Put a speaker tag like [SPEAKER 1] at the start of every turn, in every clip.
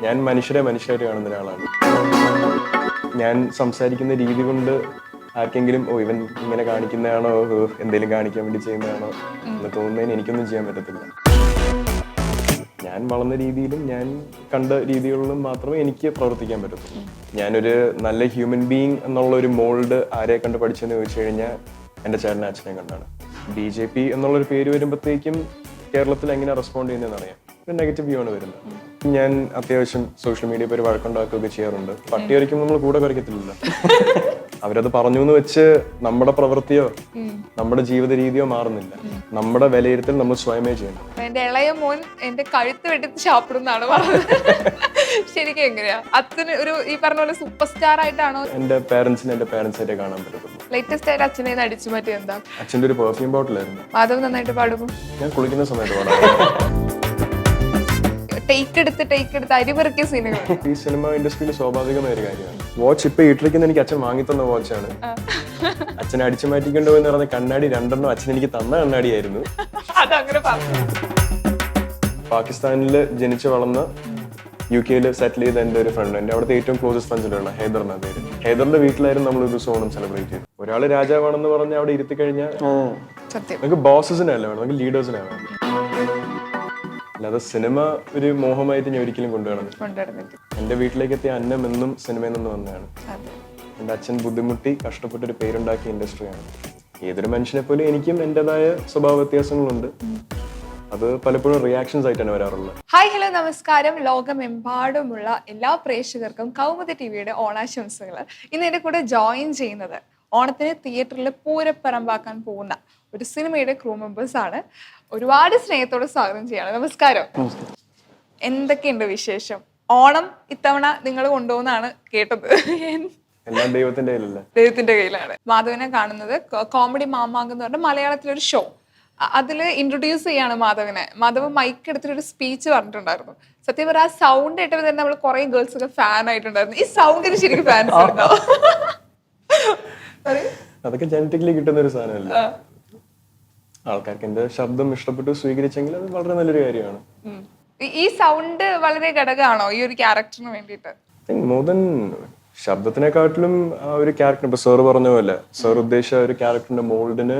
[SPEAKER 1] ഞാൻ മനുഷ്യരായിട്ട് കാണുന്ന ഒരാളാണ്. ഞാൻ സംസാരിക്കുന്ന രീതി കൊണ്ട് ആർക്കെങ്കിലും ഇവൻ ഇങ്ങനെ കാണിക്കുന്നതാണോ, എന്തെങ്കിലും കാണിക്കാൻ വേണ്ടി ചെയ്യുന്നതാണോ എന്ന് തോന്നുന്നതിന് എനിക്കൊന്നും ചെയ്യാൻ പറ്റത്തില്ല. ഞാൻ വളർന്ന രീതിയിലും ഞാൻ കണ്ട രീതികളിലും മാത്രമേ എനിക്ക് പ്രവർത്തിക്കാൻ പറ്റത്തുള്ളൂ. ഞാനൊരു നല്ല ഹ്യൂമൻ ബീയിങ് എന്നുള്ള ഒരു മോൾഡ് ആരെ കണ്ട് പഠിച്ചെന്ന് ചോദിച്ചു കഴിഞ്ഞാൽ എൻ്റെ ചേട്ടനെ അച്ഛനെ കണ്ടാണ്. BJP എന്നുള്ളൊരു പേര് വരുമ്പോഴത്തേക്കും കേരളത്തിൽ എങ്ങനെ റെസ്പോണ്ട് ചെയ്യുന്നതെന്ന് അറിയാം. ഒരു നെഗറ്റീവ് വ്യൂ ആണ് വരുന്നത്. ഞാൻ അത്യാവശ്യം സോഷ്യൽ മീഡിയ പേര് വഴക്കുണ്ടാക്കുകയൊക്കെ ചെയ്യാറുണ്ട്. പട്ടി വരയ്ക്കുമ്പോൾ നമ്മൾ കൂടെ വരയ്ക്കത്തില്ലല്ലോ. അവരത് പറഞ്ഞു എന്ന് വെച്ച് നമ്മുടെ പ്രവൃത്തിയോ നമ്മുടെ ജീവിത രീതിയോ മാറുന്നില്ല. നമ്മുടെ വിലയിരുത്തൽ നമ്മൾ സ്വയമേ ചെയ്യണം.
[SPEAKER 2] എന്റെ ഇളയ മോൻ എന്റെ കഴുത്ത് വെട്ടിച്ച് ചാപ്പിടുന്നാണ് പറഞ്ഞത്. ശരിക്കും എങ്ങനെയാ അച്ഛന് ഒരു ഈ പറഞ്ഞ പോലെ സൂപ്പർ സ്റ്റാർ ആയിട്ടാണോ?
[SPEAKER 1] എന്റെ പാരന്റ്സായിട്ട് കാണാൻ പറ്റത്തുള്ളൂ.
[SPEAKER 2] ലേറ്റസ്റ്റ് ആയിട്ട് അച്ഛനെ അടിച്ചു മാറ്റി എന്താ?
[SPEAKER 1] അച്ഛൻ്റെ ഒരു പെർഫ്യൂം ബോട്ടിലായിരുന്നു.
[SPEAKER 2] മാധവ് നന്നായിട്ട് പാടും.
[SPEAKER 1] ഞാൻ കുളിക്കുന്ന സമയത്ത് പാടാം.
[SPEAKER 2] ടേക്ക് എടുത്ത് അരിപെറുക്കിയ സീനുകൾ
[SPEAKER 1] ഈ സിനിമ ഇൻഡസ്ട്രിയിൽ സ്വാഭാവികമായ ഒരു കാര്യമാണ്. വാച്ച് ഇപ്പൊ ഇട്ടിരിക്കുന്ന എനിക്ക് അച്ഛൻ വാങ്ങിത്തന്ന വാച്ചാണ്. അച്ഛനെ അടിച്ചു മാറ്റിക്കൊണ്ടോ എന്ന് പറഞ്ഞ കണ്ണാടി 2 അച്ഛൻ എനിക്ക് തന്ന കണ്ണാടിയായിരുന്നു. പാകിസ്ഥാനിൽ ജനിച്ചു വളർന്ന UK സെറ്റിൽ ചെയ്ത എൻ്റെ ഒരു ഫ്രണ്ട്, എൻ്റെ അവിടുത്തെ ഏറ്റവും ക്ലോസസ്റ്റ് ഫ്രണ്ട്സിലുള്ള ഹൈദർ എന്ന പേര്. ഹൈദറിന്റെ വീട്ടിലായിരുന്നു നമ്മൾ ഒരു ഓണം സെലിബ്രേറ്റ് ചെയ്തത്. ഒരാള് രാജാവാണെന്ന് പറഞ്ഞ് അവിടെ ഇരുത്തി കഴിഞ്ഞാൽ നമുക്ക് ബോസസിനല്ല വേണം, നമുക്ക് ലീഡേഴ്സിനെ വേണം. അല്ലാതെ സിനിമ ഒരു മോഹമായിട്ട് ഞാൻ ഒരിക്കലും കൊണ്ടുവരണം. എന്റെ വീട്ടിലേക്ക് എത്തിയ അന്നം എന്നും സിനിമയിൽ നിന്ന് വന്നതാണ്. എന്റെ അച്ഛൻ ബുദ്ധിമുട്ടി കഷ്ടപ്പെട്ടൊരു പേരുണ്ടാക്കിയ ഇൻഡസ്ട്രിയാണ്. ഏതൊരു മനുഷ്യനെ പോലെ എനിക്കും എന്റേതായ സ്വഭാവ വ്യത്യാസങ്ങളുണ്ട്. അത് പലപ്പോഴും റിയാക്ഷൻസ് ആയിട്ടാണ് വരാറുള്ളത്.
[SPEAKER 2] ഹായ് ഹലോ നമസ്കാരം. ലോകമെമ്പാടുമുള്ള എല്ലാ പ്രേക്ഷകർക്കും കൗമുദി TVയുടെ ഓണാശംസകൾ. ഇന്ന് എന്റെ കൂടെ ജോയിൻ ചെയ്യുന്നത് ഓണത്തിന് തിയേറ്ററിൽ പൂരപ്പറമ്പാക്കാൻ പോകുന്ന ഒരു സിനിമയുടെ ക്രൂ മെമ്പേഴ്സ് ആണ്. ഒരുപാട് സ്നേഹത്തോടെ സ്വാഗതം ചെയ്യാണ്. നമസ്കാരം. എന്തൊക്കെയുണ്ട് വിശേഷം? ഓണം ഇത്തവണ നിങ്ങൾ കൊണ്ടുപോകുന്നാണ് കേട്ടത്.
[SPEAKER 1] എല്ലാം
[SPEAKER 2] ദൈവത്തിന്റെ കയ്യിലാണ്. മാധവനെ കാണുന്നത് കോമഡി മാമാങ്ക് എന്ന് പറഞ്ഞ മലയാളത്തിലൊരു ഷോ. അതില് ഇൻട്രൊഡ്യൂസ് ചെയ്യാണ് മാധവനെ. മാധവ് മൈക്ക് എടുത്തിട്ടൊരു സ്പീച്ച് പറഞ്ഞിട്ടുണ്ടായിരുന്നു. സത്യം പറഞ്ഞാൽ ആ സൗണ്ട് കേട്ടപ്പോൾ തന്നെ നമ്മൾ കുറെ ഗേൾസ് ഒക്കെ ഫാൻ ആയിട്ടുണ്ടായിരുന്നു. ഈ സൗണ്ടിന് ശരിക്കും ഫാൻസ് ഉണ്ടോ?
[SPEAKER 1] അതൊക്കെ ജനറ്റിക്കലി കിട്ടുന്ന ഒരു സാധനമല്ല. ആൾക്കാർക്ക് എന്റെ ശബ്ദം ഇഷ്ടപ്പെട്ടു സ്വീകരിച്ചെങ്കിൽ അത് വളരെ നല്ലൊരു കാര്യമാണ്.
[SPEAKER 2] ഈ സൗണ്ട് വളരെ ഘടകമാണോ ഈ ഒരു ക്യാരക്ടറിന് വേണ്ടിയിട്ട്?
[SPEAKER 1] മോർ ദൻ ശബ്ദത്തിനെക്കാട്ടിലും ആ ഒരു ക്യാരക്ടർ, ഇപ്പൊ സാർ പറഞ്ഞ പോലെ സാർ ഉദ്ദേശിച്ച ഒരു ക്യാരക്ടറിന്റെ മോൾഡിന്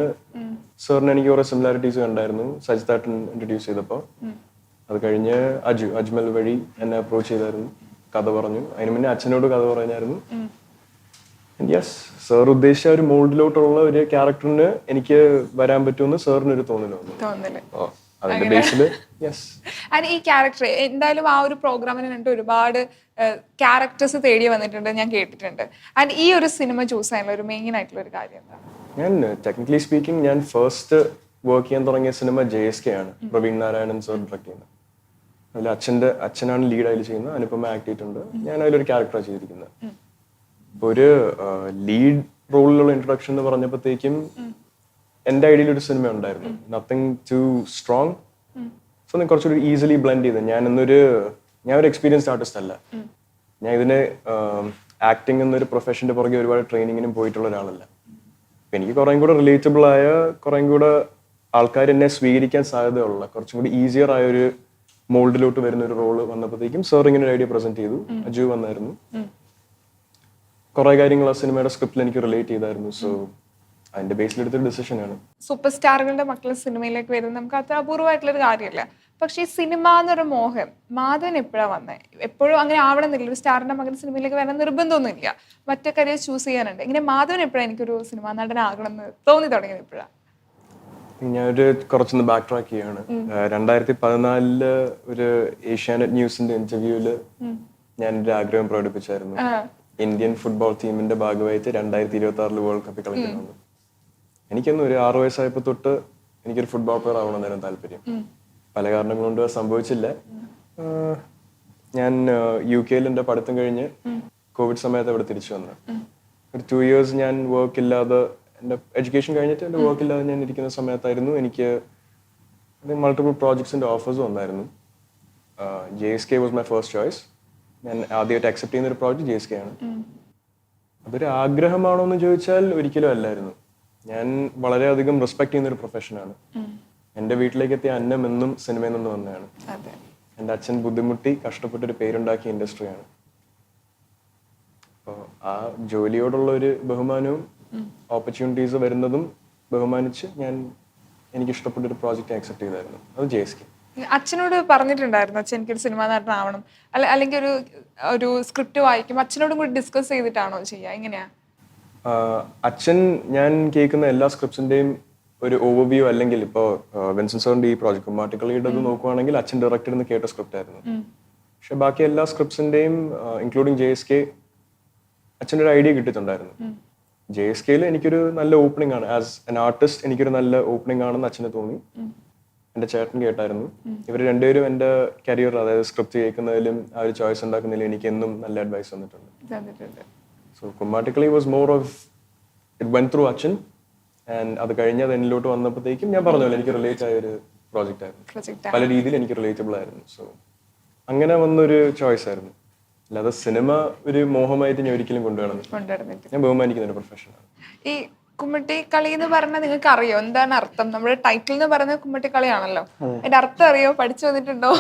[SPEAKER 1] സാറിന് എനിക്ക് കുറെ സിമിലാരിറ്റീസ് കണ്ടായിരുന്നു. സജിത്താട്ടൻ ഇൻട്രൊഡ്യൂസ് ചെയ്തപ്പോ. അത് കഴിഞ്ഞ് അജ്മൽ വഴി എന്നെ അപ്രോച്ച് ചെയ്തായിരുന്നു, കഥ പറഞ്ഞു. അതിന് മുന്നേ അച്ഛനോട് കഥ പറഞ്ഞായിരുന്നു. യെസ്, സാർ ഉദ്ദേശിച്ച ഒരു മോൾഡിലോട്ടുള്ള ഒരു ക്യാരക്ടറിന് എനിക്ക് വരാൻ പറ്റുമെന്ന് സാറിനൊരു തോന്നല്. അതിന്റെ ബേസില് യെസ്.
[SPEAKER 2] ഈ ക്യാരക്ടർ എന്തായാലും ആ ഒരു പ്രോഗ്രാമിന് വേണ്ടി ഒരുപാട് ക്യാരക്ടേഴ്സ് തേടി വന്നിട്ടുണ്ട്, ഞാൻ കേട്ടിട്ടുണ്ട്. ആൻഡ് ഈ ഒരു സിനിമ ചൂസ് ചെയ്യാനുള്ള ഒരു മെയിൻ ആയിട്ടുള്ള ഒരു കാര്യം എന്താണ്?
[SPEAKER 1] ഞാൻ ടെക്നിക്കലി സ്പീക്കിംഗ് ഞാൻ ഫസ്റ്റ് വർക്ക് ചെയ്യാൻ തുടങ്ങിയ സിനിമ JSK ആണ്. പ്രവീൺ നാരായണൻ സാർ ഡയറക്ട് ചെയ്യുന്നത്. അതിൽ അച്ഛനാണ് ലീഡ് അതിൽ ചെയ്യുന്നത്. അനുപമ ആക്ട് ചെയ്തിട്ടുണ്ട്. ഞാൻ അതിലൊരു ക്യാരക്ടറാണ് ചെയ്തിരിക്കുന്നത്. ഇപ്പൊ ഒരു ലീഡ് റോളിലുള്ള ഇൻട്രൊഡക്ഷൻ എന്ന് പറഞ്ഞപ്പോഴത്തേക്കും എന്റെ ഐഡിയയിൽ ഒരു സിനിമ ഉണ്ടായിരുന്നു, നത്തിങ് ടു സ്ട്രോങ്. സോ ഞാൻ കുറച്ചുകൂടി ഈസിലി ബ്ലെൻഡ് ചെയ്ത്. ഞാൻ ഒരു എക്സ്പീരിയൻസ്ഡ് ആർട്ടിസ്റ്റ് അല്ല. ഞാൻ ഇതിന് ആക്ടിങ് എന്നൊരു പ്രൊഫഷന്റെ പുറകെ ഒരുപാട് ട്രെയിനിങ്ങിനും പോയിട്ടുള്ള ഒരാളല്ല. അപ്പൊ എനിക്ക് കുറേം കൂടെ റിലേറ്റബിൾ ആയ, കുറേം കൂടെ ആൾക്കാർ എന്നെ സ്വീകരിക്കാൻ സാധ്യതയുള്ള, കുറച്ചും കൂടി ഈസിയർ ആയ ഒരു മോൾഡിലോട്ട് വരുന്ന ഒരു റോള് വന്നപ്പോഴത്തേക്കും സാർ ഇങ്ങനെ ഒരു ഐഡിയ പ്രസന്റ് ചെയ്തു. അജു വന്നായിരുന്നു. കുറെ കാര്യങ്ങൾ ആ സിനിമയുടെ സ്ക്രിപ്റ്റിൽ എനിക്ക് റിലേറ്റ് ചെയ്തായിരുന്നു. സോ അതിന്റെ ബേസിലെടുത്തൊരു ഡിസിഷൻ ആണ്.
[SPEAKER 2] സൂപ്പർ സ്റ്റാറുകളുടെ മക്കൾ സിനിമയിലേക്ക് വരുന്നത് നമുക്ക് അത്ര അപൂർവമായിട്ടുള്ളൊരു കാര്യമല്ല. പക്ഷെ ഈ സിനിമ എന്നൊരു മോഹം മാധവൻ എപ്പോഴാണ് വന്നത്? എപ്പോഴും അങ്ങനെ ആവണമെന്നില്ല, ഒരു സ്റ്റാറിന്റെ മകൻ സിനിമയിലേക്ക് വരാൻ നിർബന്ധമൊന്നുമില്ല, മറ്റേ കരിയർ ചൂസ് ചെയ്യാനുണ്ട്. ഇങ്ങനെ മാധവൻ എപ്പോഴാണ് എനിക്കൊരു സിനിമാ നടനാകണം എന്ന് തോന്നി തുടങ്ങിയത് എപ്പോഴാണ്?
[SPEAKER 1] ഞാനൊരു കുറച്ചൊന്ന് ബാക്ക് ട്രാക്ക് ചെയ്യാണ്. 2014 ഒരു ഏഷ്യാനെറ്റ് ന്യൂസിന്റെ ഇന്റർവ്യൂല് ഞാൻ ഒരു ആഗ്രഹം പ്രകടിപ്പിച്ചായിരുന്നു. ഇന്ത്യൻ ഫുട്ബോൾ ടീമിന്റെ ഭാഗമായിട്ട് 2026 വേൾഡ് കപ്പിൽ കളിക്കണമെന്ന്. എനിക്കൊന്നും ഒരു 6 വയസ്സായപ്പോ തൊട്ട് എനിക്കൊരു ഫുട്ബോൾ പ്ലെയർ ആവണമെന്നായിരുന്നു താല്പര്യം. പല കാരണങ്ങൾ കൊണ്ട് സംഭവിച്ചില്ല. ഞാൻ UK എന്റെ പഠിത്തം കഴിഞ്ഞ് കോവിഡ് സമയത്ത് അവിടെ തിരിച്ചു വന്നു. ഒരു 2 years ഞാൻ വർക്ക് ഇല്ലാതെ, എന്റെ എഡ്യൂക്കേഷൻ കഴിഞ്ഞിട്ട് എന്റെ വർക്ക് ഇല്ലാതെ ഞാൻ ഇരിക്കുന്ന സമയത്തായിരുന്നു എനിക്ക് മൾട്ടിപ്പിൾ പ്രോജക്ട്സിന്റെ ഓഫേഴ്സ് വന്നായിരുന്നു. JSK was my first choice. ഞാൻ ആദ്യമായിട്ട് അക്സെപ്റ്റ് ചെയ്യുന്ന ഒരു പ്രോജക്റ്റ് JSK ആണ്. അതൊരു ആഗ്രഹമാണോ എന്ന് ചോദിച്ചാൽ ഒരിക്കലും അല്ലായിരുന്നു. ഞാൻ വളരെയധികം റെസ്പെക്ട് ചെയ്യുന്ന ഒരു പ്രൊഫഷനാണ്. എന്റെ വീട്ടിലേക്ക് എത്തിയ അന്നം എന്നും സിനിമയിൽ നിന്ന് വന്നതാണ്. എൻ്റെ അച്ഛൻ ബുദ്ധിമുട്ടി കഷ്ടപ്പെട്ടൊരു പേരുണ്ടാക്കിയ ഇൻഡസ്ട്രിയാണ്. അപ്പോൾ ആ ജോലിയോടുള്ള ഒരു ബഹുമാനവും ഓപ്പർച്യൂണിറ്റീസ് വരുന്നതും ബഹുമാനിച്ച് എനിക്ക് ഇഷ്ടപ്പെട്ട ഒരു പ്രോജക്റ്റ് ആക്സെപ്റ്റ് ചെയ്തായിരുന്നു. അത് JSK.
[SPEAKER 2] അച്ഛനോട് പറഞ്ഞിട്ടുണ്ടായിരുന്നു അച്ഛൻ എനിക്കൊരു സിനിമാ നടനാവണം, അല്ലെങ്കിൽ ഒരു സ്ക്രിപ്റ്റ് വായിക്കും അച്ഛനോടും കൂടി ഡിസ്കസ് ചെയ്തിട്ടാണോ ചെയ്യുക, എങ്ങനെയാ?
[SPEAKER 1] അച്ഛൻ ഞാൻ കേൾക്കുന്ന എല്ലാ സ്ക്രിപ്റ്റ്സിന്റെയും ഒരു ഓവർവ്യൂ, അല്ലെങ്കിൽ ഇപ്പോൾ വിൻസൻ സാറിന്റെ ഈ പ്രോജക്റ്റ് കുമ്മാട്ടിക്കളിയുടെ നോക്കുവാണെങ്കിൽ അച്ഛൻ ഡയറക്ടർ എന്ന് കേട്ട സ്ക്രിപ്റ്റ് ആയിരുന്നു. പക്ഷെ ബാക്കി എല്ലാ സ്ക്രിപ്റ്റ്സിന്റെയും ഇൻക്ലൂഡിങ് JSK അച്ഛൻ്റെ ഒരു ഐഡിയ കിട്ടിയിട്ടുണ്ടായിരുന്നു. JSKയിൽ എനിക്കൊരു നല്ല ഓപ്പണിംഗ് ആണ്, ആസ് എൻ ആർട്ടിസ്റ്റ് എനിക്കൊരു നല്ല ഓപ്പണിംഗ് ആണെന്ന് അച്ഛന് തോന്നി. എൻ്റെ ചേട്ടൻ കേട്ടായിരുന്നു. ഇവർ രണ്ടുപേരും എൻ്റെ കരിയർ, അതായത് സ്ക്രിപ്റ്റ് കേൾക്കുന്നതിലും ആ ഒരു ചോയ്സ് ഉണ്ടാക്കുന്നതിലും എനിക്ക് എന്നും നല്ല അഡ്വൈസ് തന്നിട്ടുണ്ട്. So Kummattikali was more of it went through അച്ഛൻ, ആൻഡ് അത് കഴിഞ്ഞ് അത് എന്നിലോട്ട് വന്നപ്പോഴത്തേക്കും ഞാൻ പറഞ്ഞല്ലോ എനിക്ക് റിലേറ്റ് ആയ ഒരു പ്രോജക്റ്റ് ആയിരുന്നു. പല രീതിയിൽ എനിക്ക് റിലേറ്റബിൾ ആയിരുന്നു. സോ അങ്ങനെ വന്നൊരു ചോയ്സ് ആയിരുന്നു. അല്ലാതെ സിനിമ ഒരു മോഹമായിട്ട് ഞാൻ ഒരിക്കലും കൊണ്ടുവരണം. ഞാൻ ബഹുമാനിക്കുന്ന ഒരു പ്രൊഫഷനാണ്.
[SPEAKER 2] ഈ കുമ്മിട്ടിക്കളി എന്ന് പറഞ്ഞാൽ നിങ്ങൾക്ക് അറിയോ എന്താണ് അർത്ഥം? നമ്മുടെ ടൈറ്റിൽ എന്ന് പറയുന്നത് കുമ്മിട്ടിക്കളിയാണല്ലോ. അതിന്റെ അർത്ഥം അറിയോ? പഠിച്ചു വന്നിട്ടുണ്ടോ?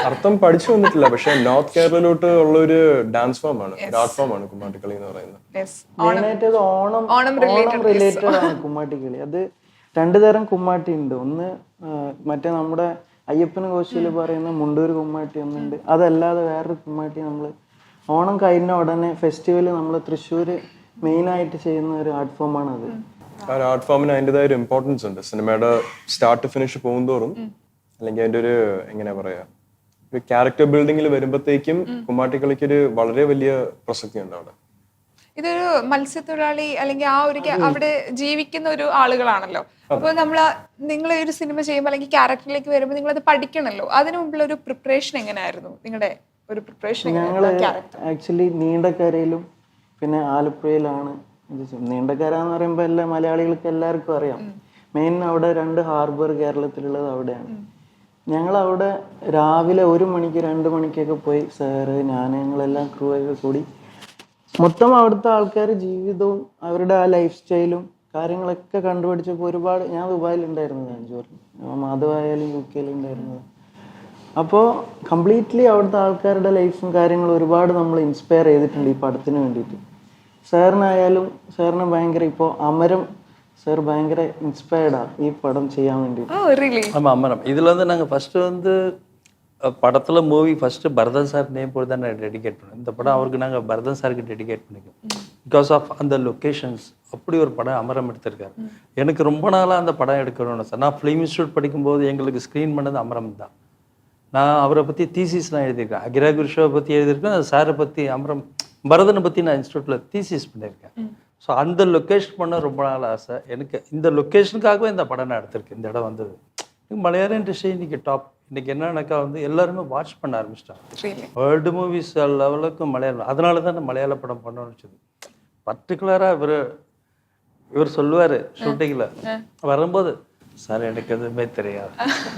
[SPEAKER 1] അർത്ഥം പഠിച്ചു വന്നിട്ടില്ല, പക്ഷെ നോർത്ത് കേരളയിലോട്ട് ഉള്ള ഒരു ഡാൻസ് ഫോം ആണ്, ഒരു ആർട്ട് ഫോം ആണ് കുമ്മാട്ടിക്കളി എന്ന് പറയുന്നത്.
[SPEAKER 3] ഓണം റിലേറ്റഡ് ആണ് കുമ്മാട്ടിക്കളി. അത് രണ്ടു തരം കുമ്മാട്ടി ഉണ്ട്. ഒന്ന് മറ്റേ നമ്മുടെ അയ്യപ്പന് കോശിയിൽ പറയുന്ന മുണ്ടൂര് കുമ്മാട്ടി ഒന്നുണ്ട്. അതല്ലാതെ വേറൊരു കുമ്മാട്ടി നമ്മൾ ഓണം കഴിഞ്ഞ ഉടനെ ഫെസ്റ്റിവൽ നമ്മൾ തൃശ്ശൂര് മെയിൻ ആയിട്ട് ചെയ്യുന്ന ഒരു ആർട്ട് ഫോം ആണ് അത്.
[SPEAKER 1] ആ ഒരു ആർട്ട് ഫോമിന് അതിൻ്റെതായ ഒരു ഇമ്പോർട്ടൻസ് ഉണ്ട്. സിനിമയുടെ സ്റ്റാർട്ട് ഫിനിഷ് പോകുന്തോറും, അല്ലെങ്കിൽ അതിന്റെ ഒരു എങ്ങനെയാ പറയാ, ഒരു ക്യാരക്ടർ ബിൽഡിങ്ങിൽ വരുമ്പോഴത്തേക്കും കുമ്മാട്ടിക്കളിക്ക് ഒരു വളരെ വലിയ പ്രസക്തി ഉണ്ട് അവിടെ.
[SPEAKER 2] ഇതൊരു മത്സ്യത്തൊഴിലാളി അല്ലെങ്കിൽ ആ ഒരു അവിടെ ജീവിക്കുന്ന ഒരു ആളുകളാണല്ലോ. അപ്പൊ നിങ്ങൾ ഒരു സിനിമ ചെയ്യുമ്പോൾ അല്ലെങ്കിൽ ക്യാരക്ടറിലേക്ക് വരുമ്പോൾ നിങ്ങൾ അത് പഠിക്കണല്ലോ. അതിനു മുമ്പുള്ള ഒരു പ്രിപ്പറേഷൻ എങ്ങനെയായിരുന്നു നിങ്ങളുടെ ഒരു പ്രിപ്പറേഷൻ?
[SPEAKER 3] ഞങ്ങള് ആക്ച്വലി നീണ്ടക്കരയിലും പിന്നെ ആലപ്പുഴയിലാണ്. നീണ്ടക്കര എന്ന് പറയുമ്പോൾ എല്ലാ മലയാളികൾക്ക് എല്ലാവർക്കും അറിയാം. മെയിൻ അവിടെ 2 ഹാർബർ കേരളത്തിലുള്ളത് അവിടെയാണ്. ഞങ്ങൾ അവിടെ രാവിലെ 1 മണിക്ക് 2 മണിക്കൊക്കെ പോയി സാറ് ഞങ്ങളെല്ലാം ക്രൂ ഒക്കെ കൂടി മൊത്തം അവിടുത്തെ ആൾക്കാർ ജീവിതവും അവരുടെ ആ ലൈഫ് സ്റ്റൈലും കാര്യങ്ങളൊക്കെ കണ്ടുപിടിച്ചപ്പോൾ ഒരുപാട്, ഞാൻ ദുബായിലുണ്ടായിരുന്നത് 5 വർഷം, മാധവായാലും UK ഉണ്ടായിരുന്നത്. അപ്പോൾ കംപ്ലീറ്റ്ലി അവിടുത്തെ ആൾക്കാരുടെ ലൈഫും കാര്യങ്ങളും ഒരുപാട് നമ്മൾ ഇൻസ്പയർ ചെയ്തിട്ടുണ്ട് ഈ പടത്തിന് വേണ്ടിയിട്ട്. സാറിനായാലും സാറിന് ഭയങ്കര, ഇപ്പോൾ അമരം சார் பயங்கர இன்ஸ்பயர்டா ഈ படம் ചെയ്യാൻ വേണ്ടി.
[SPEAKER 4] ஆமாம் அமரம் இதில் வந்து நாங்கள் ஃபஸ்ட்டு வந்து படத்தில் movie first Bharathan sir name போட்டு தான் டெடிகேட் பண்ணோம். இந்த படம் அவருக்கு நாங்கள் பரதன் சாருக்கு டெடிகேட் பண்ணிக்கோம். பிகாஸ் ஆஃப் அந்த லொக்கேஷன்ஸ் அப்படி ஒரு படம் அமரம் எடுத்திருக்காரு. எனக்கு ரொம்ப நாளாக அந்த படம் எடுக்கணும்னு சார். நான் ஃபிலிம் இன்ஸ்டியூட் படிக்கும்போது எங்களுக்கு ஸ்க்ரீன் பண்ணது அமரம் தான். நான் அவரை பற்றி தீசிஸ்லாம் எழுதியிருக்கேன். அகிராகுருஷாவை பற்றி எழுதியிருக்கேன். சாரை பற்றி அமரம் பரதனை பற்றி நான் இன்ஸ்டியூட்டில் தீசிஸ் பண்ணியிருக்கேன். ஸோ அந்த லொக்கேஷன் பண்ண ரொம்ப நாள் ஆசை எனக்கு. இந்த லொக்கேஷனுக்காகவே இந்த படம் நான் எடுத்திருக்கேன். இந்த இடம் வந்தது மலையாள இண்டஸ்ட்ரி இன்னைக்கு டாப். இன்னைக்கு என்னன்னாக்கா வந்து எல்லாருமே வாட்ச் பண்ண ஆரம்பிச்சிட்டாங்க. வேர்ல்டு மூவிஸ் லெவலுக்கு மலையாளம். அதனால தான் நான் மலையாள படம் பண்ணணும்னு வச்சது. பர்டிகுலராக இவர் சொல்லுவார் ஷூட்டிங்கில் வரும்போது, சார் எனக்கு எதுவுமே தெரியாது,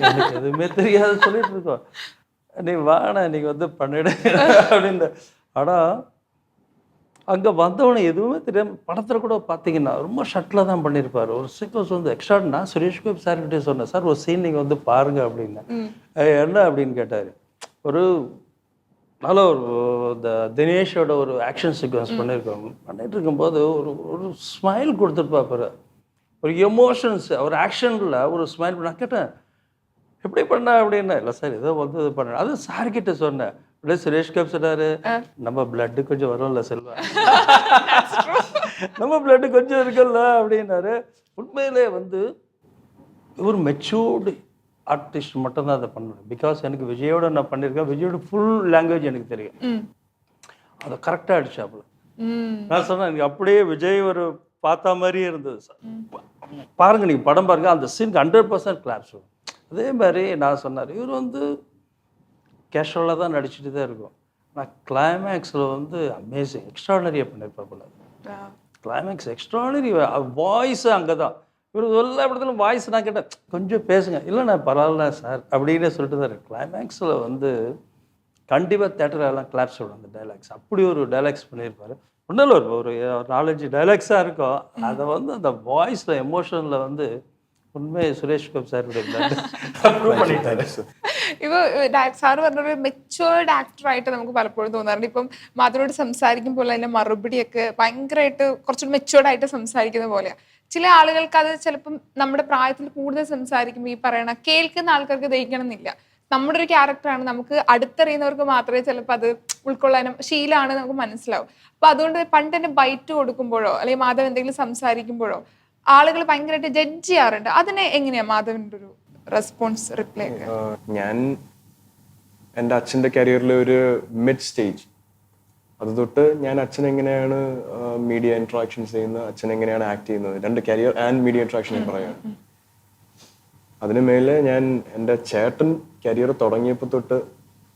[SPEAKER 4] எனக்கு எதுவுமே தெரியாது சொல்லிட்டு இருக்கோம். நீ வாணா நீங்கள் வந்து பண்ணிடு அப்படின்னு. ஆனால் அங்கே வந்தவனை எதுவுமே தெரியாமல் படத்தில் கூட பார்த்தீங்கன்னா ரொம்ப ஷட்டில் தான் பண்ணியிருப்பார். ஒரு சீக்வன்ஸ் வந்து எக்ஸ்ட்ரா. நான் சுரேஷ் கோபி சார்கிட்டே சொன்னேன், சார் ஒரு சீன் நீங்கள் வந்து பாருங்க அப்படின்னு. என்ன அப்படின்னு கேட்டார். ஒரு நல்ல ஒரு இந்த தினேஷோட ஒரு ஆக்ஷன் சீக்வன்ஸ் பண்ணிட்டு இருக்கும்போது ஒரு ஸ்மைல் கொடுத்துட்டு பார்ப்பாரு. ஒரு எமோஷன்ஸ் ஒரு ஆக்ஷனில் ஒரு ஸ்மைல். நான் கேட்டேன் எப்படி பண்ண அப்படின்னா, இல்லை சார் ஏதோ வந்து இது பண்ண. அது சார்கிட்ட சொன்னேன். அப்படியே சுரேஷ் கோபி சொன்னாரு, நம்ம பிளட்டு கொஞ்சம் வரும்ல செல்வா, நம்ம பிளட்டு கொஞ்சம் இருக்குல்ல அப்படின்னாரு. உண்மையிலே வந்து ஒரு மெச்சூர்டு ஆர்டிஸ்ட் மட்டும்தான் அதை பண்ணணும். பிகாஸ் எனக்கு விஜயோட நான் பண்ணியிருக்கேன். விஜயோட ஃபுல் லாங்குவேஜ் எனக்கு தெரியும். அதை கரெக்டாக அடிச்சாப்புல. நான் சொன்னேன் எனக்கு அப்படியே விஜய் ஒரு பார்த்தா மாதிரியே இருந்தது சார். பாருங்க நீங்கள் படம் பாருங்க, அந்த சீனுக்கு 100% கிளாப்ஸ் வரும். அதே மாதிரி நான் சொன்னார், இவர் வந்து கேஷுவலாக தான் நடிச்சுட்டு தான் இருக்கும். ஆனால் கிளைமேக்ஸில் வந்து அமேசிங் எக்ஸ்ட்ராடனரியாக பண்ணியிருப்பாப்புல. Climax extraordinary. வாய்ஸு அங்கே தான். இவர் எல்லா இடத்துலையும் வாய்ஸ். நான் கேட்டேன் கொஞ்சம் பேசுங்க. இல்லை நான் பரவாயில்ல சார் அப்படின்னு சொல்லிட்டு தான் இருக்கு. கிளைமேக்ஸில் வந்து கண்டிப்பாக தேட்டரில் எல்லாம் கிளாப்ஸ் விடும் அந்த டைலாக்ஸ். அப்படி ஒரு டைலாக்ஸ் பண்ணியிருப்பார். ஒன்றும் இல்லை, ஒரு 4-5 டைலாக்ஸாக இருக்கும். அதை வந்து அந்த வாய்ஸில் எமோஷனில் வந்து உண்மையை சுரேஷ் கோபி சார் பண்ணிட்டாரு.
[SPEAKER 2] ഇപ്പൊ സാറ് പറഞ്ഞൊരു മെച്ചുവേർഡ് ആക്ടർ ആയിട്ട് നമുക്ക് പലപ്പോഴും തോന്നാറുണ്ട്. ഇപ്പം മാധവനോട് സംസാരിക്കുമ്പോൾ അതിന്റെ മറുപടിയൊക്കെ ഭയങ്കരമായിട്ട് കുറച്ചുകൂടി മെച്ചുവേർഡ് ആയിട്ട് സംസാരിക്കുന്ന പോലെയാണ്. ചില ആളുകൾക്ക് അത് ചിലപ്പം നമ്മുടെ പ്രായത്തിൽ കൂടുതൽ സംസാരിക്കുമ്പോൾ ഈ പറയണ കേൾക്കുന്ന ആൾക്കാർക്ക് ദഹിക്കണം എന്നില്ല. നമ്മുടെ ഒരു ക്യാരക്ടറാണ്, നമുക്ക് അടുത്തറിയുന്നവർക്ക് മാത്രമേ ചിലപ്പോൾ അത് ഉൾക്കൊള്ളാനും ശീലമാണ് നമുക്ക് മനസ്സിലാവും. അപ്പൊ അതുകൊണ്ട് പണ്ട് തന്നെ ബൈറ്റ് കൊടുക്കുമ്പോഴോ അല്ലെങ്കിൽ മാധവൻ എന്തെങ്കിലും സംസാരിക്കുമ്പോഴോ ആളുകൾ ഭയങ്കരമായിട്ട് ജഡ്ജ് ചെയ്യാറുണ്ട്. അതിനെ എങ്ങനെയാ മാധവന്റെ ഒരു റെസ്പോൺസ്, റിപ്ലൈ ഒക്കെ?
[SPEAKER 1] ഞാൻ എൻ്റെ അച്ഛൻ്റെ കരിയറിൽ ഒരു മിഡ് സ്റ്റേജ് അത് തൊട്ട് ഞാൻ അച്ഛൻ എങ്ങനെയാണ് മീഡിയ ഇന്ററാക്ഷൻസ് ചെയ്യുന്നത്, അച്ഛൻ എങ്ങനെയാണ് ആക്ട് ചെയ്യുന്നത്, രണ്ട് കരിയർ ആൻഡ് മീഡിയ ഇന്ററാക്ഷൻ ഞാൻ പറയുകയാണ്. അതിന് മേലെ ഞാൻ എൻ്റെ ചേട്ടൻ കരിയർ തുടങ്ങിയപ്പോൾ തൊട്ട്